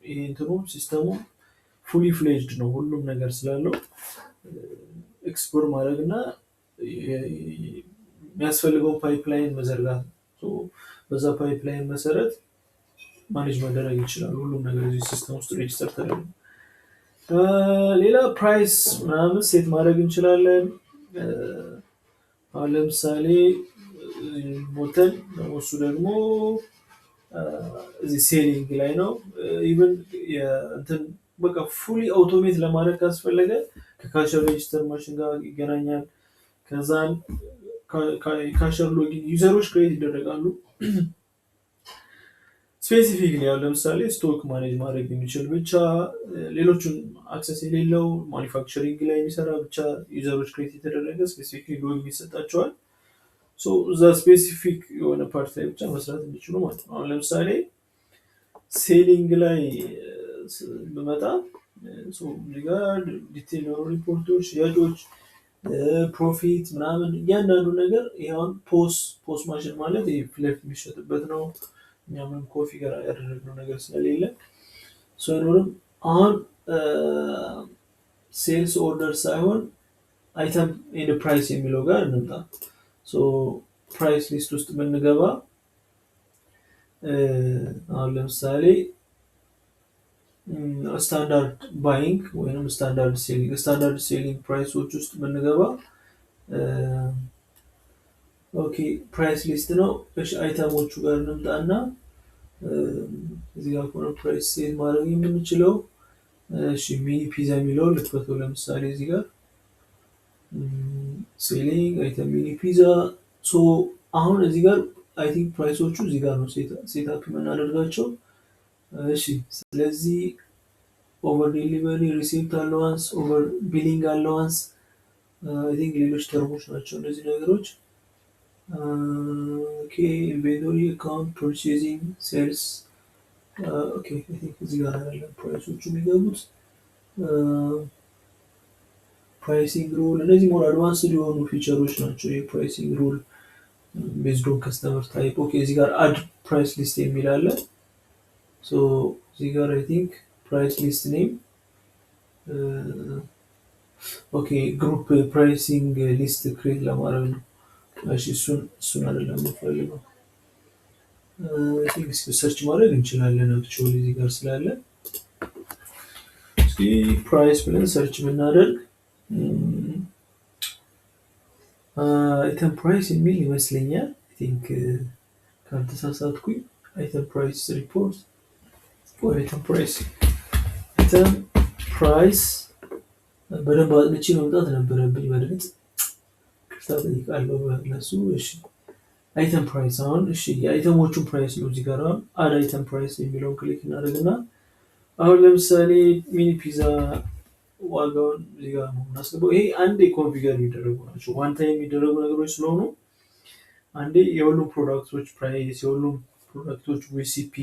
ይሄ እንትኑ ሲስተሙ ፉሊ ፍሌጅድ ነው ሁሉም ነገር ስላለው ኤክስፕሎር ማድረግ እና የሚያስፈልገውን ፓይፕላይን መዘርጋት ነው። በዛ ፓይፕላይን መሰረት ማኔጅ መደረግ ይችላል ሁሉም ነገር እዚህ ሲስተም ውስጥ ሬጅስተር ተደርጎ። ሌላ ፕራይስ ምናምን ሴት ማድረግ እንችላለን። አሁን ለምሳሌ ሞተን እሱ ደግሞ እዚህ ሴሊንግ ላይ ነው። ኢቨን እንትን በቃ ፉሊ አውቶሜት ለማድረግ ካስፈለገ ከካሸር ሬጅስተር ማሽን ጋር ይገናኛል። ከዛን ካሸር ሎጊን ዩዘሮች ክሬት ይደረጋሉ። ስፔሲፊክሊ ያው ለምሳሌ ስቶክ ማኔጅ ማድረግ የሚችል ብቻ፣ ሌሎቹን አክሰስ የሌለው ማኒፋክቸሪንግ ላይ የሚሰራ ብቻ ዩዘሮች ክሬት የተደረገ ስፔሲፊክሊ ሎጊን ይሰጣቸዋል። እዛ ስፔሲፊክ የሆነ ፓርት ላይ ብቻ መስራት እንዲችሉ ማለት ነው። አሁን ለምሳሌ ሴሊንግ ላይ ብመጣ እዚህ ጋር ዲቴል የሆኑ ሪፖርቶች፣ ሽያጮች፣ ፕሮፊት ምናምን እያንዳንዱ ነገር ይሁን ፖስ ማሽን ማለት ይሄ ፍለፍ የሚሸጥበት ነው። እኛ ምንም ኮንፊገር ያደረግነው ነገር ስለሌለ አይኖርም። አሁን ሴልስ ኦርደር ሳይሆን አይተም ኤንድ ፕራይስ የሚለው ጋር እንምጣ። ፕራይስ ሊስት ውስጥ ብንገባ አሁን ለምሳሌ ስታንዳርድ ባይንግ ወይም ስታንዳርድ ሴሊንግ ፕራይሶች ውስጥ ብንገባ ኦኬ ፕራይስ ሊስት ነው። እሺ አይተሞቹ ጋር እንምጣና እዚህ ጋር ኮነ ፕራይስ ሴል ማድረግ የምንችለው እሺ ሚኒ ፒዛ የሚለው ልክፈተው። ለምሳሌ እዚህ ጋር ሴሊንግ አይተም ሚኒ ፒዛ። አሁን እዚህ ጋር አይ ቲንክ ፕራይሶቹ እዚህ ጋር ነው ሴትአፕ የምናደርጋቸው። እሺ ስለዚህ ኦቨር ዴሊቨሪ፣ ሪሲፕት አላዋንስ፣ ኦቨር ቢሊንግ አላዋንስ አይ ቲንክ ሌሎች ተርሞች ናቸው እነዚህ ነገሮች። ኦኬ ኢንቬንቶሪ፣ አካውንት፣ ፐርቼዚንግ፣ ሴልስ ኦኬ አይ ቲንክ እዚህ ጋር ያለ ፕራይሶቹ የሚገቡት ፕራይሲንግ ሩል። እነዚህ ሞር አድቫንስድ የሆኑ ፊቸሮች ናቸው። የፕራይሲንግ ሩል ቤዝድ ኦን ከስተመር ታይፕ። ኦኬ እዚህ ጋር አድ ፕራይስ ሊስት የሚል አለ። እዚህ ጋር አይ ቲንክ ፕራይስ ሊስት ኔም ኦኬ ግሩፕ ፕራይሲንግ ሊስት ክሬት ለማድረግ ነው። እሺ እሱን አይደለም የምፈልገው። አይ ቲንክ ሰርች ማድረግ እንችላለን አክቹዋሊ እዚህ ጋር ስላለ። እስኪ ፕራይስ ብለን ሰርች ብናደርግ አይተም ፕራይስ የሚል ይመስለኛል። አይ ቲንክ ካልተሳሳትኩኝ አይተም ፕራይስ ሪፖርት ወይ አይተም ፕራይስ በደንብ አጥንቼ መምጣት ነበረብኝ። በእርግጥ ቅርታ ጠይቃለሁ ለሱ። እሺ አይተም ፕራይስ አሁን እሺ የአይተሞቹን ፕራይስ ነው እዚህ ጋር አድ አይተም ፕራይስ የሚለውን ክሊክ እናደርግና አሁን ለምሳሌ ሚኒ ፒዛ ዋጋውን እዚህ ጋር ነው እናስገባው። ይሄ አንዴ ኮንፊገር የሚደረጉ ናቸው፣ ዋን ታይም የሚደረጉ ነገሮች ስለሆኑ አንዴ የሁሉም ፕሮዳክቶች ፕራይስ፣ የሁሉም ፕሮዳክቶች ሬሲፒ፣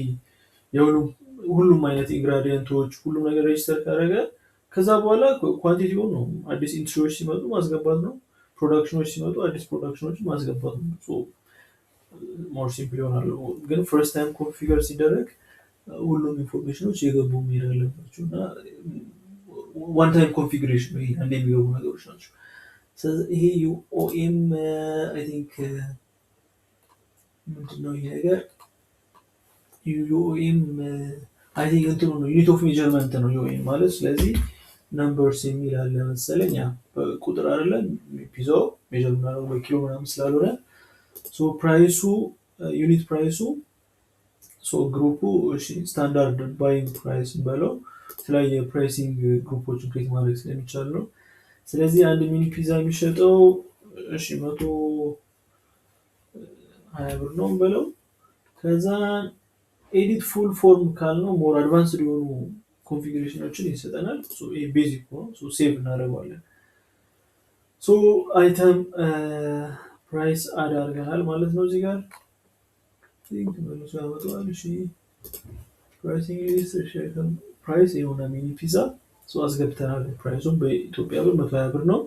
ሁሉም አይነት ኢንግራዲየንቶች ሁሉም ነገር ሬጅስተር ካደረገ ከዛ በኋላ ኳንቲቲውን ነው አዲስ ኢንትሪዎች ሲመጡ ማስገባት ነው። ፕሮዳክሽኖች ሲመጡ አዲስ ፕሮዳክሽኖች ማስገባት ነው። ሞር ሲምፕል ይሆናል። ግን ፈርስት ታይም ኮንፊገር ሲደረግ ሁሉም ኢንፎርሜሽኖች የገቡ መሄድ አለባቸው እና ዋን ታይም ኮንፊግሬሽን ነው። አንዴ የሚገቡ ነገሮች ናቸው። ይሄ ዩኦኤም አይ ቲንክ ምንድነው ይሄ ነገር ዩኦኤም አይ ቲንክ እንትኑ ነው ዩኒት ኦፍ ሜጀርመንት ነው ዩኦኤም ማለት። ስለዚህ ነምበርስ የሚል አለ መሰለኝ። ያ ቁጥር አይደለም ፒዛው ሜጀር ምናምን በኪሎ ምናምን ስላልሆነ ፕራይሱ ዩኒት ፕራይሱ ግሩፑ እሺ ስታንዳርድ ባይንግ ፕራይስ በለው የተለያየ ፕራይሲንግ ግሩፖችን ክሬት ማድረግ ስለሚቻል ነው። ስለዚህ አንድ ሚኒ ፒዛ የሚሸጠው 120 ብር ነው ብለው ከዛ ኤዲት ፉል ፎርም ካልነው ሞር አድቫንስድ የሆኑ ኮንፊግሬሽኖችን ይሰጠናል። ይሄ ቤዚክ ነው። ሴቭ እናደርገዋለን። አይተም ፕራይስ አድ አድርገናል ማለት ነው። እዚህ ጋር መልሶ ያመጣዋል። ፕራይስ የሆነ ሚኒ ፒዛ አስገብተናል። ፕራይሱም በኢትዮጵያ ብር 120 ብር ነው።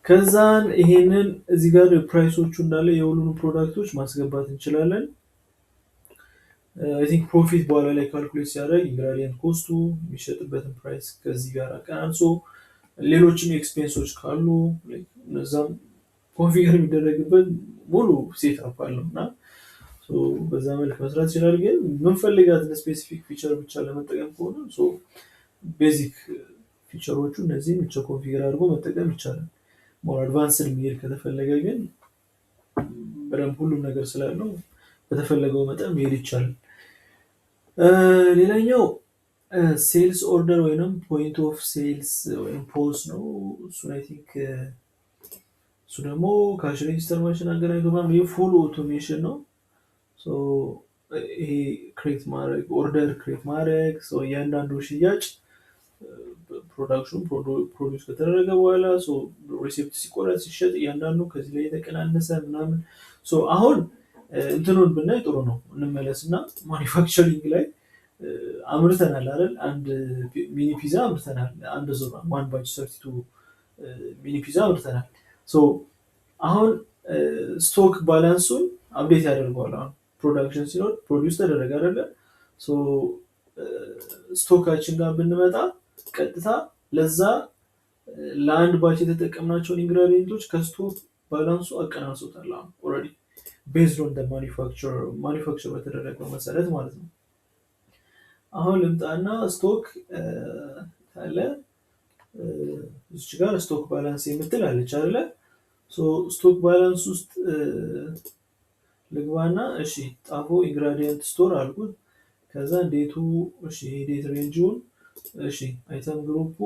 ከዛን ይሄንን እዚህ ጋር ፕራይሶቹ እንዳለ የሁሉንም ፕሮዳክቶች ማስገባት እንችላለን። አይ ቲንክ ፕሮፊት በኋላ ላይ ካልኩሌት ሲያደርግ ኢንግራዲየንት ኮስቱ የሚሸጥበትን ፕራይስ ከዚህ ጋር አቀናንሶ ሌሎችም ኤክስፔንሶች ካሉ እነዛም ኮንፊገር የሚደረግበት ሙሉ ሴት አፕ አለው እና በዛ መልክ መስራት ይችላል። ግን ምንፈልጋትን ስፔሲፊክ ፊቸር ብቻ ለመጠቀም ከሆነ ቤዚክ ፊቸሮቹ እነዚህም ብቻ ኮንፊገር አድርጎ መጠቀም ይቻላል። ሞር አድቫንስድ የሚሄድ ከተፈለገ ግን በደንብ ሁሉም ነገር ስላለው በተፈለገው መጠን መሄድ ይቻላል። ሌላኛው ሴልስ ኦርደር ወይም ፖይንት ኦፍ ሴልስ ወይም ፖስ ነው። እሱን አይ ቲንክ እሱ ደግሞ ካሽ ሬጂስተር ማሽን አገናኝቶ ይሄ ፉል ኦቶሜሽን ነው። ይሄ ክሬት ማድረግ ኦርደር ክሬት ማድረግ እያንዳንዱ ሽያጭ ፕሮዳክሽን ፕሮዲውስ ከተደረገ በኋላ ሪሴፕት ሲቆረጥ ሲሸጥ እያንዳንዱ ከዚህ ላይ የተቀናነሰ ምናምን አሁን እንትኑን ብናይ ጥሩ ነው። እንመለስ እና ማኒፋክቸሪንግ ላይ አምርተናል አይደል? አንድ ሚኒ ፒዛ አምርተናል። አንድ ዙር ዋን ባች 32 ሚኒ ፒዛ አምርተናል። አሁን ስቶክ ባላንሱን አፕዴት ያደርገዋል። አሁን ፕሮዳክሽን ሲኖር ፕሮዲውስ ተደረገ አይደለ? ስቶካችን ጋር ብንመጣ ቀጥታ ለዛ ለአንድ ባች የተጠቀምናቸውን ኢንግራዲየንቶች ከስቶክ ባላንሱ አቀናንሶታል። አሁን ኦልሬዲ ቤዝድ ኦን ማኒፋክቸር በተደረገው መሰረት ማለት ነው። አሁን ልምጣና ስቶክ ካለ እዚች ጋር ስቶክ ባላንስ የምትል አለች አይደለ? ስቶክ ባላንስ ውስጥ ልግባና ጣፎ ኢንግራዲየንት ስቶር አልኩት። ከዛ ዴቱ ዴት ሬንጅውን አይተም ግሩፑ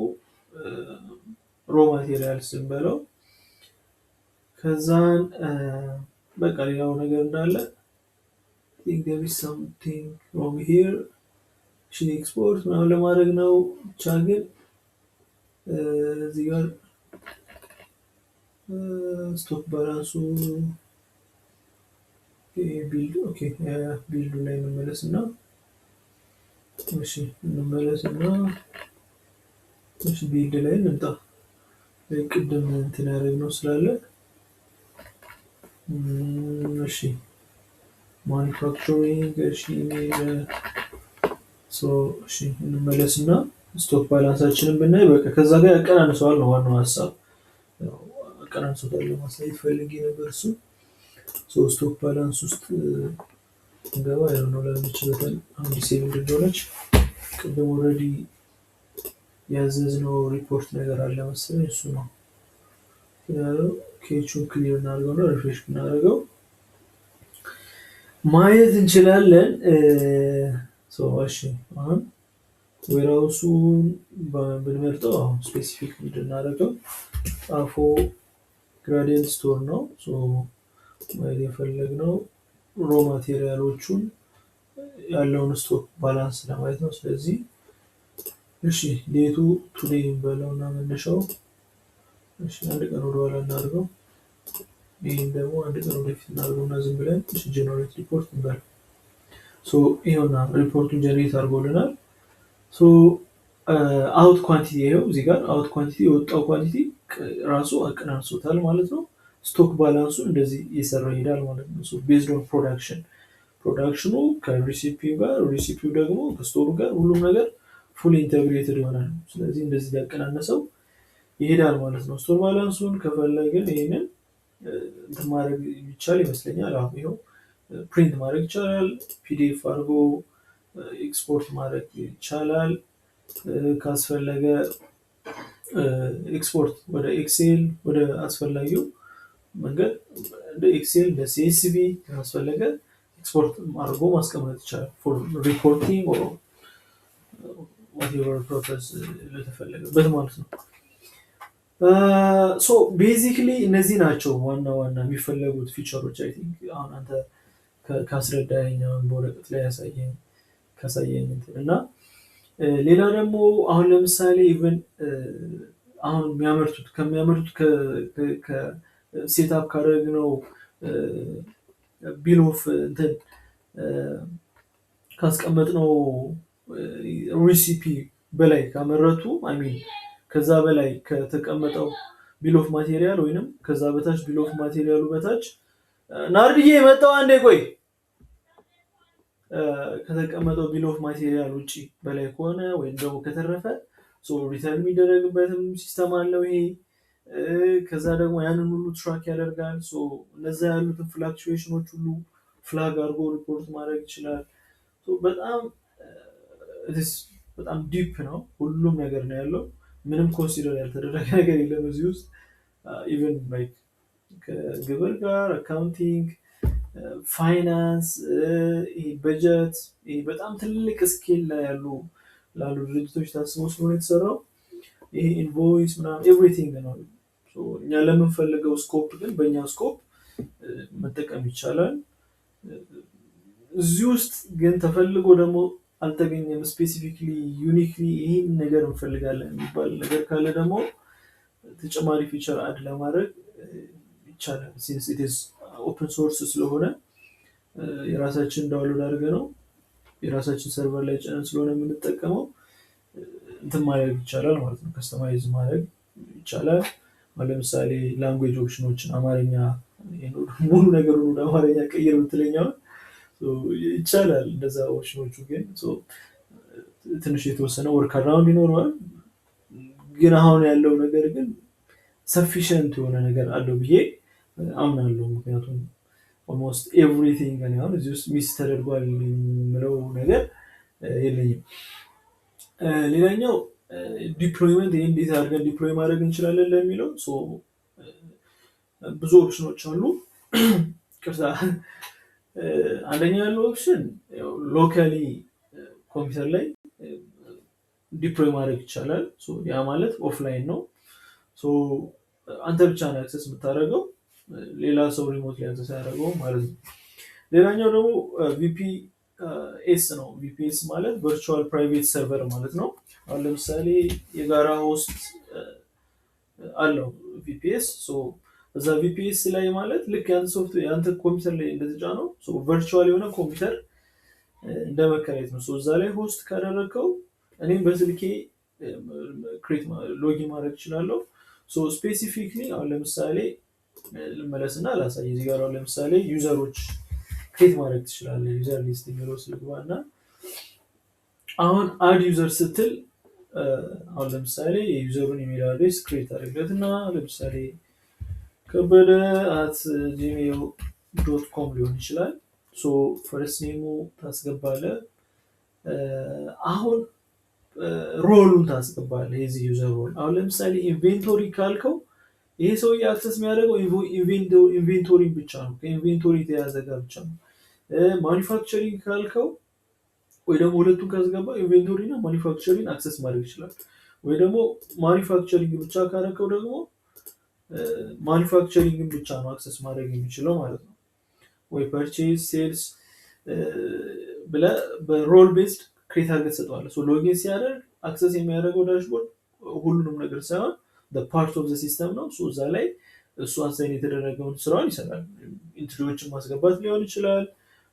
ሮ ማቴሪያልስ እንበለው። ከዛን በቃ ሌላው ነገር እንዳለ there is something wrong here ኤክስፖርት ምናምን ለማድረግ ነው። ብቻ ግን እዚህ ጋር ስቶክ ባላንሱ ቢልዱ ላይ እንመለስና ቢልድ ላይ እንምጣ። ቅድም እንትን ያደረግነው ስላለ ማኒፋክቸሪንግ እንመለስና ስቶክ ባላንሳችንን ብናይ በቃ ከዛ ጋር ያቀናንሰዋል ነው ዋናው ሀሳብ። አቀናንሶታል ለማሳየት ፈልጌ ነበር። እሱ ስቶክ ባላንስ ውስጥ እንገባ ነው ለምንችለታል። አንድ ሴቭ እንደሆነች ቅድም ኦልሬዲ ያዘዝነው ሪፖርት ነገር አለ መሰለኝ። እሱ ነው ኬቹን ክሊር እናደርገው ነው ሪፍሬሽ እናደርገው ማየት እንችላለን። አሁን ዌራውሱን ብንመርጠው አሁን ስፔሲፊክ እንድናደርገው ጣፎ ግራዲየንት ስቶር ነው ማየት የፈለግነው ሮ ማቴሪያሎቹን ያለውን ስቶክ ባላንስ ለማየት ነው። ስለዚህ ዴቱ ቱዴይ እንበለውና መነሻው አንድ ቀን ወደኋላ እናድርገው። ይህም ደግሞ አንድ ቀን ወደፊት እናድርገውና ዝም ብለን ጀነሬት ሪፖርት እንበል። ይኸውና ሪፖርቱን ጀነሬት አድርጎልናል። አውት ኳንቲቲ ይኸው እዚህ ጋር አውት ኳንቲቲ የወጣው ኳንቲቲ ራሱ አቀናንሶታል ማለት ነው። ስቶክ ባላንሱ እንደዚህ እየሰራ ይሄዳል ማለት ነው። ቤዝድ ኦን ፕሮዳክሽኑ ከሪሲፒው ጋር ሪሲፒው ደግሞ ከስቶሩ ጋር ሁሉም ነገር ፉል ኢንተግሬትድ ይሆናል። ስለዚህ እንደዚህ ያቀናነሰው ይሄዳል ማለት ነው። ስቶር ባላንሱን ከፈለግን ይሄንን እንትን ማድረግ ይቻል ይመስለኛል። አሁን ይኸው ፕሪንት ማድረግ ይቻላል። ፒዲኤፍ አድርጎ ኤክስፖርት ማድረግ ይቻላል። ካስፈለገ ኤክስፖርት ወደ ኤክሴል ወደ አስፈላጊው መንገድ እንደ ኤክሴል እንደ ሲኤስቪ ካስፈለገ ኤክስፖርት አድርጎ ማስቀመጥ ይቻላል ፎር ሪፖርቲንግ whatever purpose ለተፈለገበት ማለት ነው። ሶ ቤዚክሊ እነዚህ ናቸው ዋና ዋና የሚፈለጉት ፊቸሮች። አይ ቲንክ አሁን አንተ ካስረዳኸኝ በወረቀት ላይ ካሳየኝ እና ሌላ ደግሞ አሁን ለምሳሌ ኢቨን አሁን ከሚያመርቱት ሴትአፕ ካደረግነው ቢል ኦፍ እንትን ካስቀመጥነው ሪሲፒ በላይ ካመረቱ ሚን ከዛ በላይ ከተቀመጠው ቢል ኦፍ ማቴሪያል ወይንም ከዛ በታች ቢል ኦፍ ማቴሪያሉ በታች ናርድዬ የመጣው አንዴ ቆይ ከተቀመጠው ቢል ኦፍ ማቴሪያል ውጪ በላይ ከሆነ ወይም ደግሞ ከተረፈ ሪተርን የሚደረግበትም ሲስተም አለው ይሄ። ከዛ ደግሞ ያንን ሁሉ ትራክ ያደርጋል። እነዛ ያሉትን ፍላክቹዌሽኖች ሁሉ ፍላግ አድርጎ ሪፖርት ማድረግ ይችላል። በጣም ዲፕ ነው፣ ሁሉም ነገር ነው ያለው። ምንም ኮንሲደር ያልተደረገ ነገር የለም እዚህ ውስጥ። ኢቨን ላይክ ከግብር ጋር አካውንቲንግ፣ ፋይናንስ፣ በጀት በጣም ትልቅ ስኬል ላይ ላሉ ድርጅቶች ታስቦ ስለሆነ የተሰራው ይሄ ኢንቮይስ ምናምን ኤቭሪቲንግ ነው። እኛ ለምንፈልገው ስኮፕ ግን በእኛ ስኮፕ መጠቀም ይቻላል። እዚህ ውስጥ ግን ተፈልጎ ደግሞ አልተገኘም ስፔሲፊክሊ ዩኒክሊ ይህን ነገር እንፈልጋለን የሚባል ነገር ካለ ደግሞ ተጨማሪ ፊቸር አድ ለማድረግ ይቻላል። ሲንስ ኢት ኢዝ ኦፕን ሶርስ ስለሆነ የራሳችን ዳውንሎድ አድርገ ነው የራሳችን ሰርቨር ላይ ጭነን ስለሆነ የምንጠቀመው እንትን ማድረግ ይቻላል ማለት ነው። ከስተማይዝ ማድረግ ይቻላል። ለምሳሌ ላንጉዌጅ ኦፕሽኖችን አማርኛ ሙሉ ነገሩን ወደ አማርኛ ቀይር ብትለኛውን ይቻላል። እንደዛ ኦፕሽኖቹ ግን ትንሽ የተወሰነ ወርክ አራውንድ ይኖረዋል። ግን አሁን ያለው ነገር ግን ሰፊሽንት የሆነ ነገር አለው ብዬ አምናለሁ። ምክንያቱም ኦልሞስት ኤቭሪቲንግ አሁን እዚህ ውስጥ ሚስ ተደርጓል የምለው ነገር የለኝም። ሌላኛው ዲፕሎይመንት ይህ እንዴት አድርገን ዲፕሎይ ማድረግ እንችላለን ለሚለው ብዙ ኦፕሽኖች አሉ። ቅርታ አንደኛ ያለው ኦፕሽን ሎካሊ ኮምፒውተር ላይ ዲፕሎይ ማድረግ ይቻላል። ያ ማለት ኦፍላይን ነው። አንተ ብቻ ነው አክሰስ የምታደርገው፣ ሌላ ሰው ሪሞት ላይ አክሰስ ያደረገው ማለት ነው። ሌላኛው ደግሞ ቪፒኤስ ነው። ቪፒኤስ ማለት ቨርቹዋል ፕራይቬት ሰርቨር ማለት ነው። አሁን ለምሳሌ የጋራ ሆስት አለው ቪፒኤስ። እዛ ቪፒኤስ ላይ ማለት ልክ ያንተ ኮምፒውተር ላይ እንደተጫነው ቨርቹዋል የሆነ ኮምፒውተር እንደመከራየት ነው። እዛ ላይ ሆስት ካደረግከው እኔም በስልኬ ሎጊን ማድረግ እችላለሁ። ስፔሲፊክሊ አሁን ለምሳሌ ልመለስና ላሳይ። እዚህ ጋር አሁን ለምሳሌ ዩዘሮች ክሬት ማድረግ ትችላለህ። ዩዘር ሊስት የሚለው ስልግባ እና አሁን አድ ዩዘር ስትል አሁን ለምሳሌ የዩዘሩን ኢሜል አድሬስ ክሬት አድርግለትና ለምሳሌ kebede@gmail.com ሊሆን ይችላል። ፈርስት ኔሙ ታስገባለህ። አሁን ሮሉን ታስገባለህ። የዚህ ዩዘር ሮል አሁን ለምሳሌ ኢንቬንቶሪ ካልከው ይሄ ሰውዬ አክሰስ የሚያደርገው ኢንቬንቶሪ ብቻ ነው፣ ከኢንቬንቶሪ የተያዘ ጋር ብቻ ነው። ማኒፋክቸሪንግ ካልከው ወይ ደግሞ ሁለቱን ካስገባ ኢንቬንቶሪ እና ማኒፋክቸሪንግ አክሰስ ማድረግ ይችላል። ወይ ደግሞ ማኒፋክቸሪንግ ብቻ ካረከው ደግሞ ማኒፋክቸሪንግን ብቻ ነው አክሰስ ማድረግ የሚችለው ማለት ነው። ወይ ፐርቼዝ፣ ሴልስ ብለህ በሮል ቤስድ ክሬት አድርገህ ትሰጠዋለህ። ሎጊን ሲያደርግ አክሰስ የሚያደርገው ዳሽቦርድ ሁሉንም ነገር ሳይሆን ፓርት ኦፍ ዘ ሲስተም ነው። እዛ ላይ እሱ አሳይን የተደረገውን ስራውን ይሰራል። ኢንትሪዎችን ማስገባት ሊሆን ይችላል፣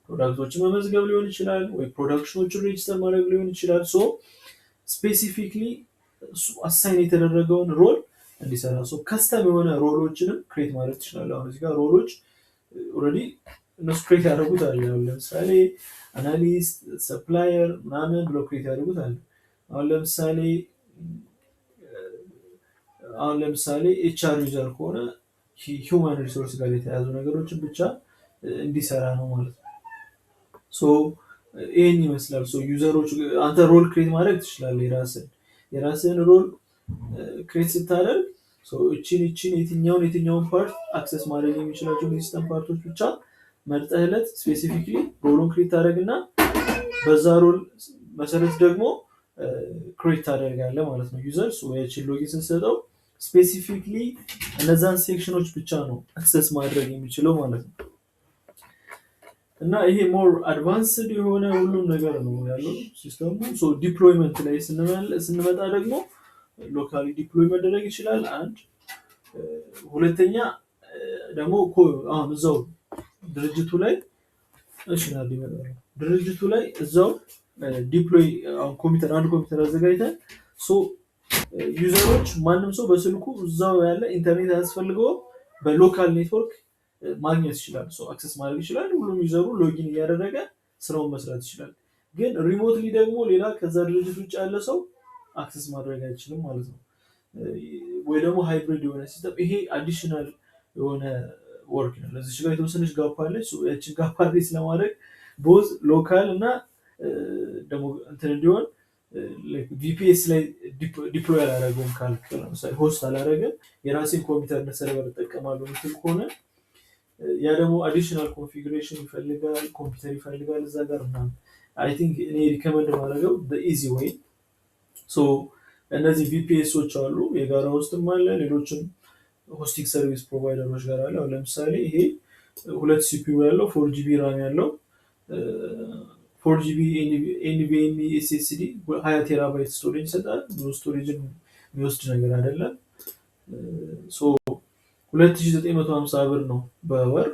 ፕሮዳክቶችን መመዝገብ ሊሆን ይችላል፣ ወይ ፕሮዳክሽኖችን ሬጅስተር ማድረግ ሊሆን ይችላል። ስፔሲፊክሊ እሱ አሳይን የተደረገውን ሮል እንዲሰራ ከስተም የሆነ ሮሎችንም ክሬት ማድረግ ትችላለህ። አሁን እዚህ ጋር ሮሎች ኦልሬዲ እነሱ ክሬት ያደረጉት አለ። አሁን ለምሳሌ አናሊስት፣ ሰፕላየር ምናምን ብሎ ክሬት ያደረጉት አለ። አሁን ለምሳሌ ኤችአር ዩዘር ከሆነ ሂውማን ሪሶርስ ጋር የተያዙ ነገሮችን ብቻ እንዲሰራ ነው ማለት ነው። ይህን ይመስላል። ዩዘሮች አንተ ሮል ክሬት ማድረግ ትችላለህ። የራስህን ሮል ክሬት ስታደርግ እችን የትኛውን ፓርት አክሰስ ማድረግ የሚችላቸው የሲስተም ፓርቶች ብቻ መርጠህለት ስፔሲፊክሊ ሮሉን ክሬት ታደርግና በዛ ሮል መሰረት ደግሞ ክሬት ታደርጋለህ ማለት ነው። ዩዘርስ ያችን ሎጊን ስንሰጠው ስፔሲፊክሊ እነዛን ሴክሽኖች ብቻ ነው አክሰስ ማድረግ የሚችለው ማለት ነው። እና ይሄ ሞር አድቫንስድ የሆነ ሁሉም ነገር ነው ያለው ሲስተሙ። ዲፕሎይመንት ላይ ስንመጣ ደግሞ ሎካሊ ዲፕሎይ መደረግ ይችላል። አንድ ሁለተኛ ደግሞ አሁን እዛው ድርጅቱ ላይ ድርጅቱ ላይ እዛው ዲፕሎይ ኮምፒውተር አንድ ኮምፒውተር አዘጋጅተን ዩዘሮች ማንም ሰው በስልኩ እዛው ያለ ኢንተርኔት አያስፈልገው በሎካል ኔትወርክ ማግኘት ይችላል። አክሰስ ማድረግ ይችላል። ሁሉም ዩዘሩ ሎጊን እያደረገ ስራውን መስራት ይችላል። ግን ሪሞትሊ ደግሞ ሌላ ከዛ ድርጅት ውጭ ያለ ሰው አክሰስ ማድረግ አይችልም ማለት ነው። ወይ ደግሞ ሃይብሪድ የሆነ ሲስተም ይሄ አዲሽናል የሆነ ወርክ ነው። ለዚህ ጋር የተወሰነች ጋፕ አለች። ያችን ጋፕ አድሬስ ለማድረግ ቦዝ ሎካል እና ደግሞ እንትን እንዲሆን ቪፒኤስ ላይ ዲፕሎይ አላደረገውም ካልክ ለምሳሌ ሆስት አላደረገም የራሴን ኮምፒውተር ሰርቨር እጠቀማለሁ ምትል ከሆነ ያ ደግሞ አዲሽናል ኮንፊግሬሽን ይፈልጋል፣ ኮምፒውተር ይፈልጋል እዛ ጋር ምናምን። አይ ቲንክ እኔ ሪከመንድ ማድረገው በኢዚ ወይ እነዚህ ቪፒኤሶች አሉ የጋራ ውስጥም አለ ሌሎችም ሆስቲንግ ሰርቪስ ፕሮቫይደሮች ጋር አለ። ለምሳሌ ይሄ 2 ሲፒዩ ያለው 4GB ራም ያለው 4GB NVMe SSD 20 ቴራባይት ስቶሬጅ ይሰጣል። ብዙ ስቶሬጅን የሚወስድ ነገር አይደለም። 2950 ብር ነው በወር።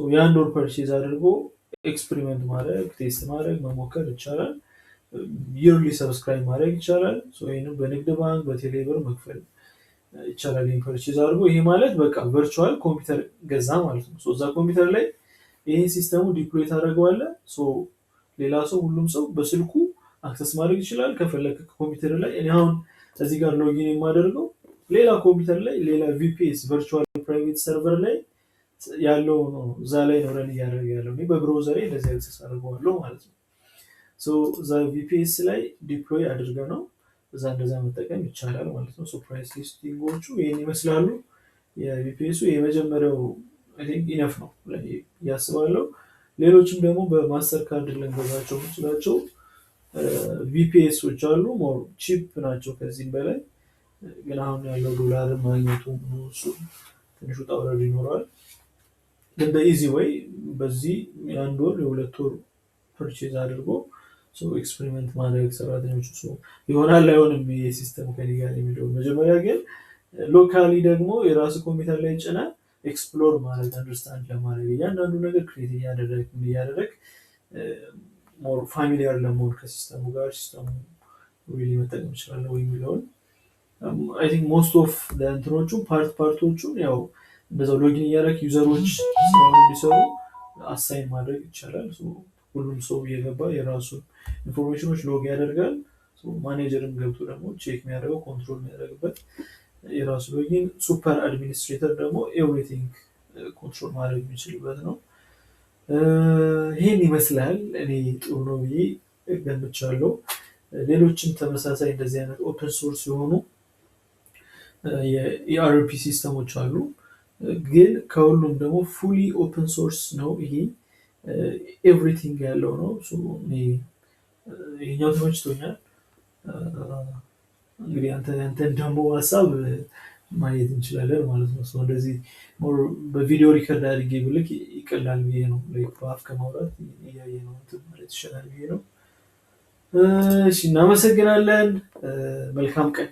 የአንድ ወር ፐርቼዝ አድርጎ ኤክስፔሪመንት ማድረግ ቴስት ማድረግ መሞከር ይቻላል። ይርሊ ሰብስክራይብ ማድረግ ይቻላል። ይህንም በንግድ ባንክ በቴሌብር መክፈል ይቻላል። ፐርቼዝ አድርጎ ይሄ ማለት በቃ ቨርቹዋል ኮምፒውተር ገዛ ማለት ነው። እዛ ኮምፒውተር ላይ ይህን ሲስተሙ ዲፕሎይ ታደርገዋለህ። ሌላ ሰው ሁሉም ሰው በስልኩ አክሰስ ማድረግ ይችላል። ከፈለክ ኮምፒውተር ላይ እኔ አሁን እዚህ ጋር ሎጊን የማደርገው ሌላ ኮምፒውተር ላይ ሌላ ቪፒኤስ ቨርቹዋል ፕራይቬት ሰርቨር ላይ ያለው ነው። እዛ ላይ ነው ረን እያደረገ ያለው። በብራውዘር ላይ እንደዚህ አክሰስ አድርገዋለሁ ማለት ነው። እዛ ቪፒኤስ ላይ ዲፕሎይ አድርገ ነው እዛ እንደዛ መጠቀም ይቻላል ማለት ነው። ፕራይስ ሊስቲንጎቹ ይህን ይመስላሉ። የቪፒኤሱ የመጀመሪያው ኢነፍ ነው ያስባለው። ሌሎችም ደግሞ በማስተር ካርድ ልንገዛቸው ምችላቸው ቪፒኤሶች አሉ። ሞር ቺፕ ናቸው ከዚህም በላይ ግን አሁን ያለው ዶላር ማግኘቱ ትንሽ ውጣ ውረድ ይኖረዋል። ግን በኢዚ ወይ በዚህ የአንድ ወር የሁለት ወር ፐርቼዝ አድርጎ ኤክስፔሪመንት ማድረግ ሰራተኞቹ ይሆናል አይሆንም የሲስተም ከኔ ጋር የሚለው መጀመሪያ ግን ሎካሊ ደግሞ የራሱ ኮምፒውተር ላይ ጭና ኤክስፕሎር ማድረግ አንደርስታንድ ለማድረግ እያንዳንዱ ነገር ክሬት እያደረግ ሞር ፋሚሊያር ለመሆን ከሲስተሙ ጋር ሲስተሙ ሪሊ መጠቀም ይችላል ወይ የሚለውን አይ ቲንክ ሞስት ኦፍ እንትኖቹ ፓርቶቹን ያው እንደዛው ሎጊን እያደረግ ዩዘሮች ስራውን እንዲሰሩ አሳይን ማድረግ ይቻላል። ሁሉም ሰው እየገባ የራሱን ኢንፎርሜሽኖች ሎግ ያደርጋል። ማኔጀርም ገብቶ ደግሞ ቼክ የሚያደርገው ኮንትሮል የሚያደርግበት የራሱ ሎጊን፣ ሱፐር አድሚኒስትሬተር ደግሞ ኤቭሪቲንግ ኮንትሮል ማድረግ የሚችልበት ነው። ይህን ይመስላል። እኔ ጥሩ ነው ብዬ ገምቻለሁ። ሌሎችም ተመሳሳይ እንደዚህ አይነት ኦፕን ሶርስ የሆኑ የኢአርፒ ሲስተሞች አሉ። ግን ከሁሉም ደግሞ ፉሊ ኦፕን ሶርስ ነው ይሄ ኤቭሪቲንግ ያለው ነው። ይሄኛው ተመችቶኛል። እንግዲህ አንተን ደግሞ ሀሳብ ማየት እንችላለን ማለት ነው። እንደዚህ በቪዲዮ ሪከርድ አድርጌ ብልክ ይቀላል ብዬ ነው። በአፍ ከማውራት እያየ ነው ማለት ይሻላል ብዬ ነው። እናመሰግናለን። መልካም ቀን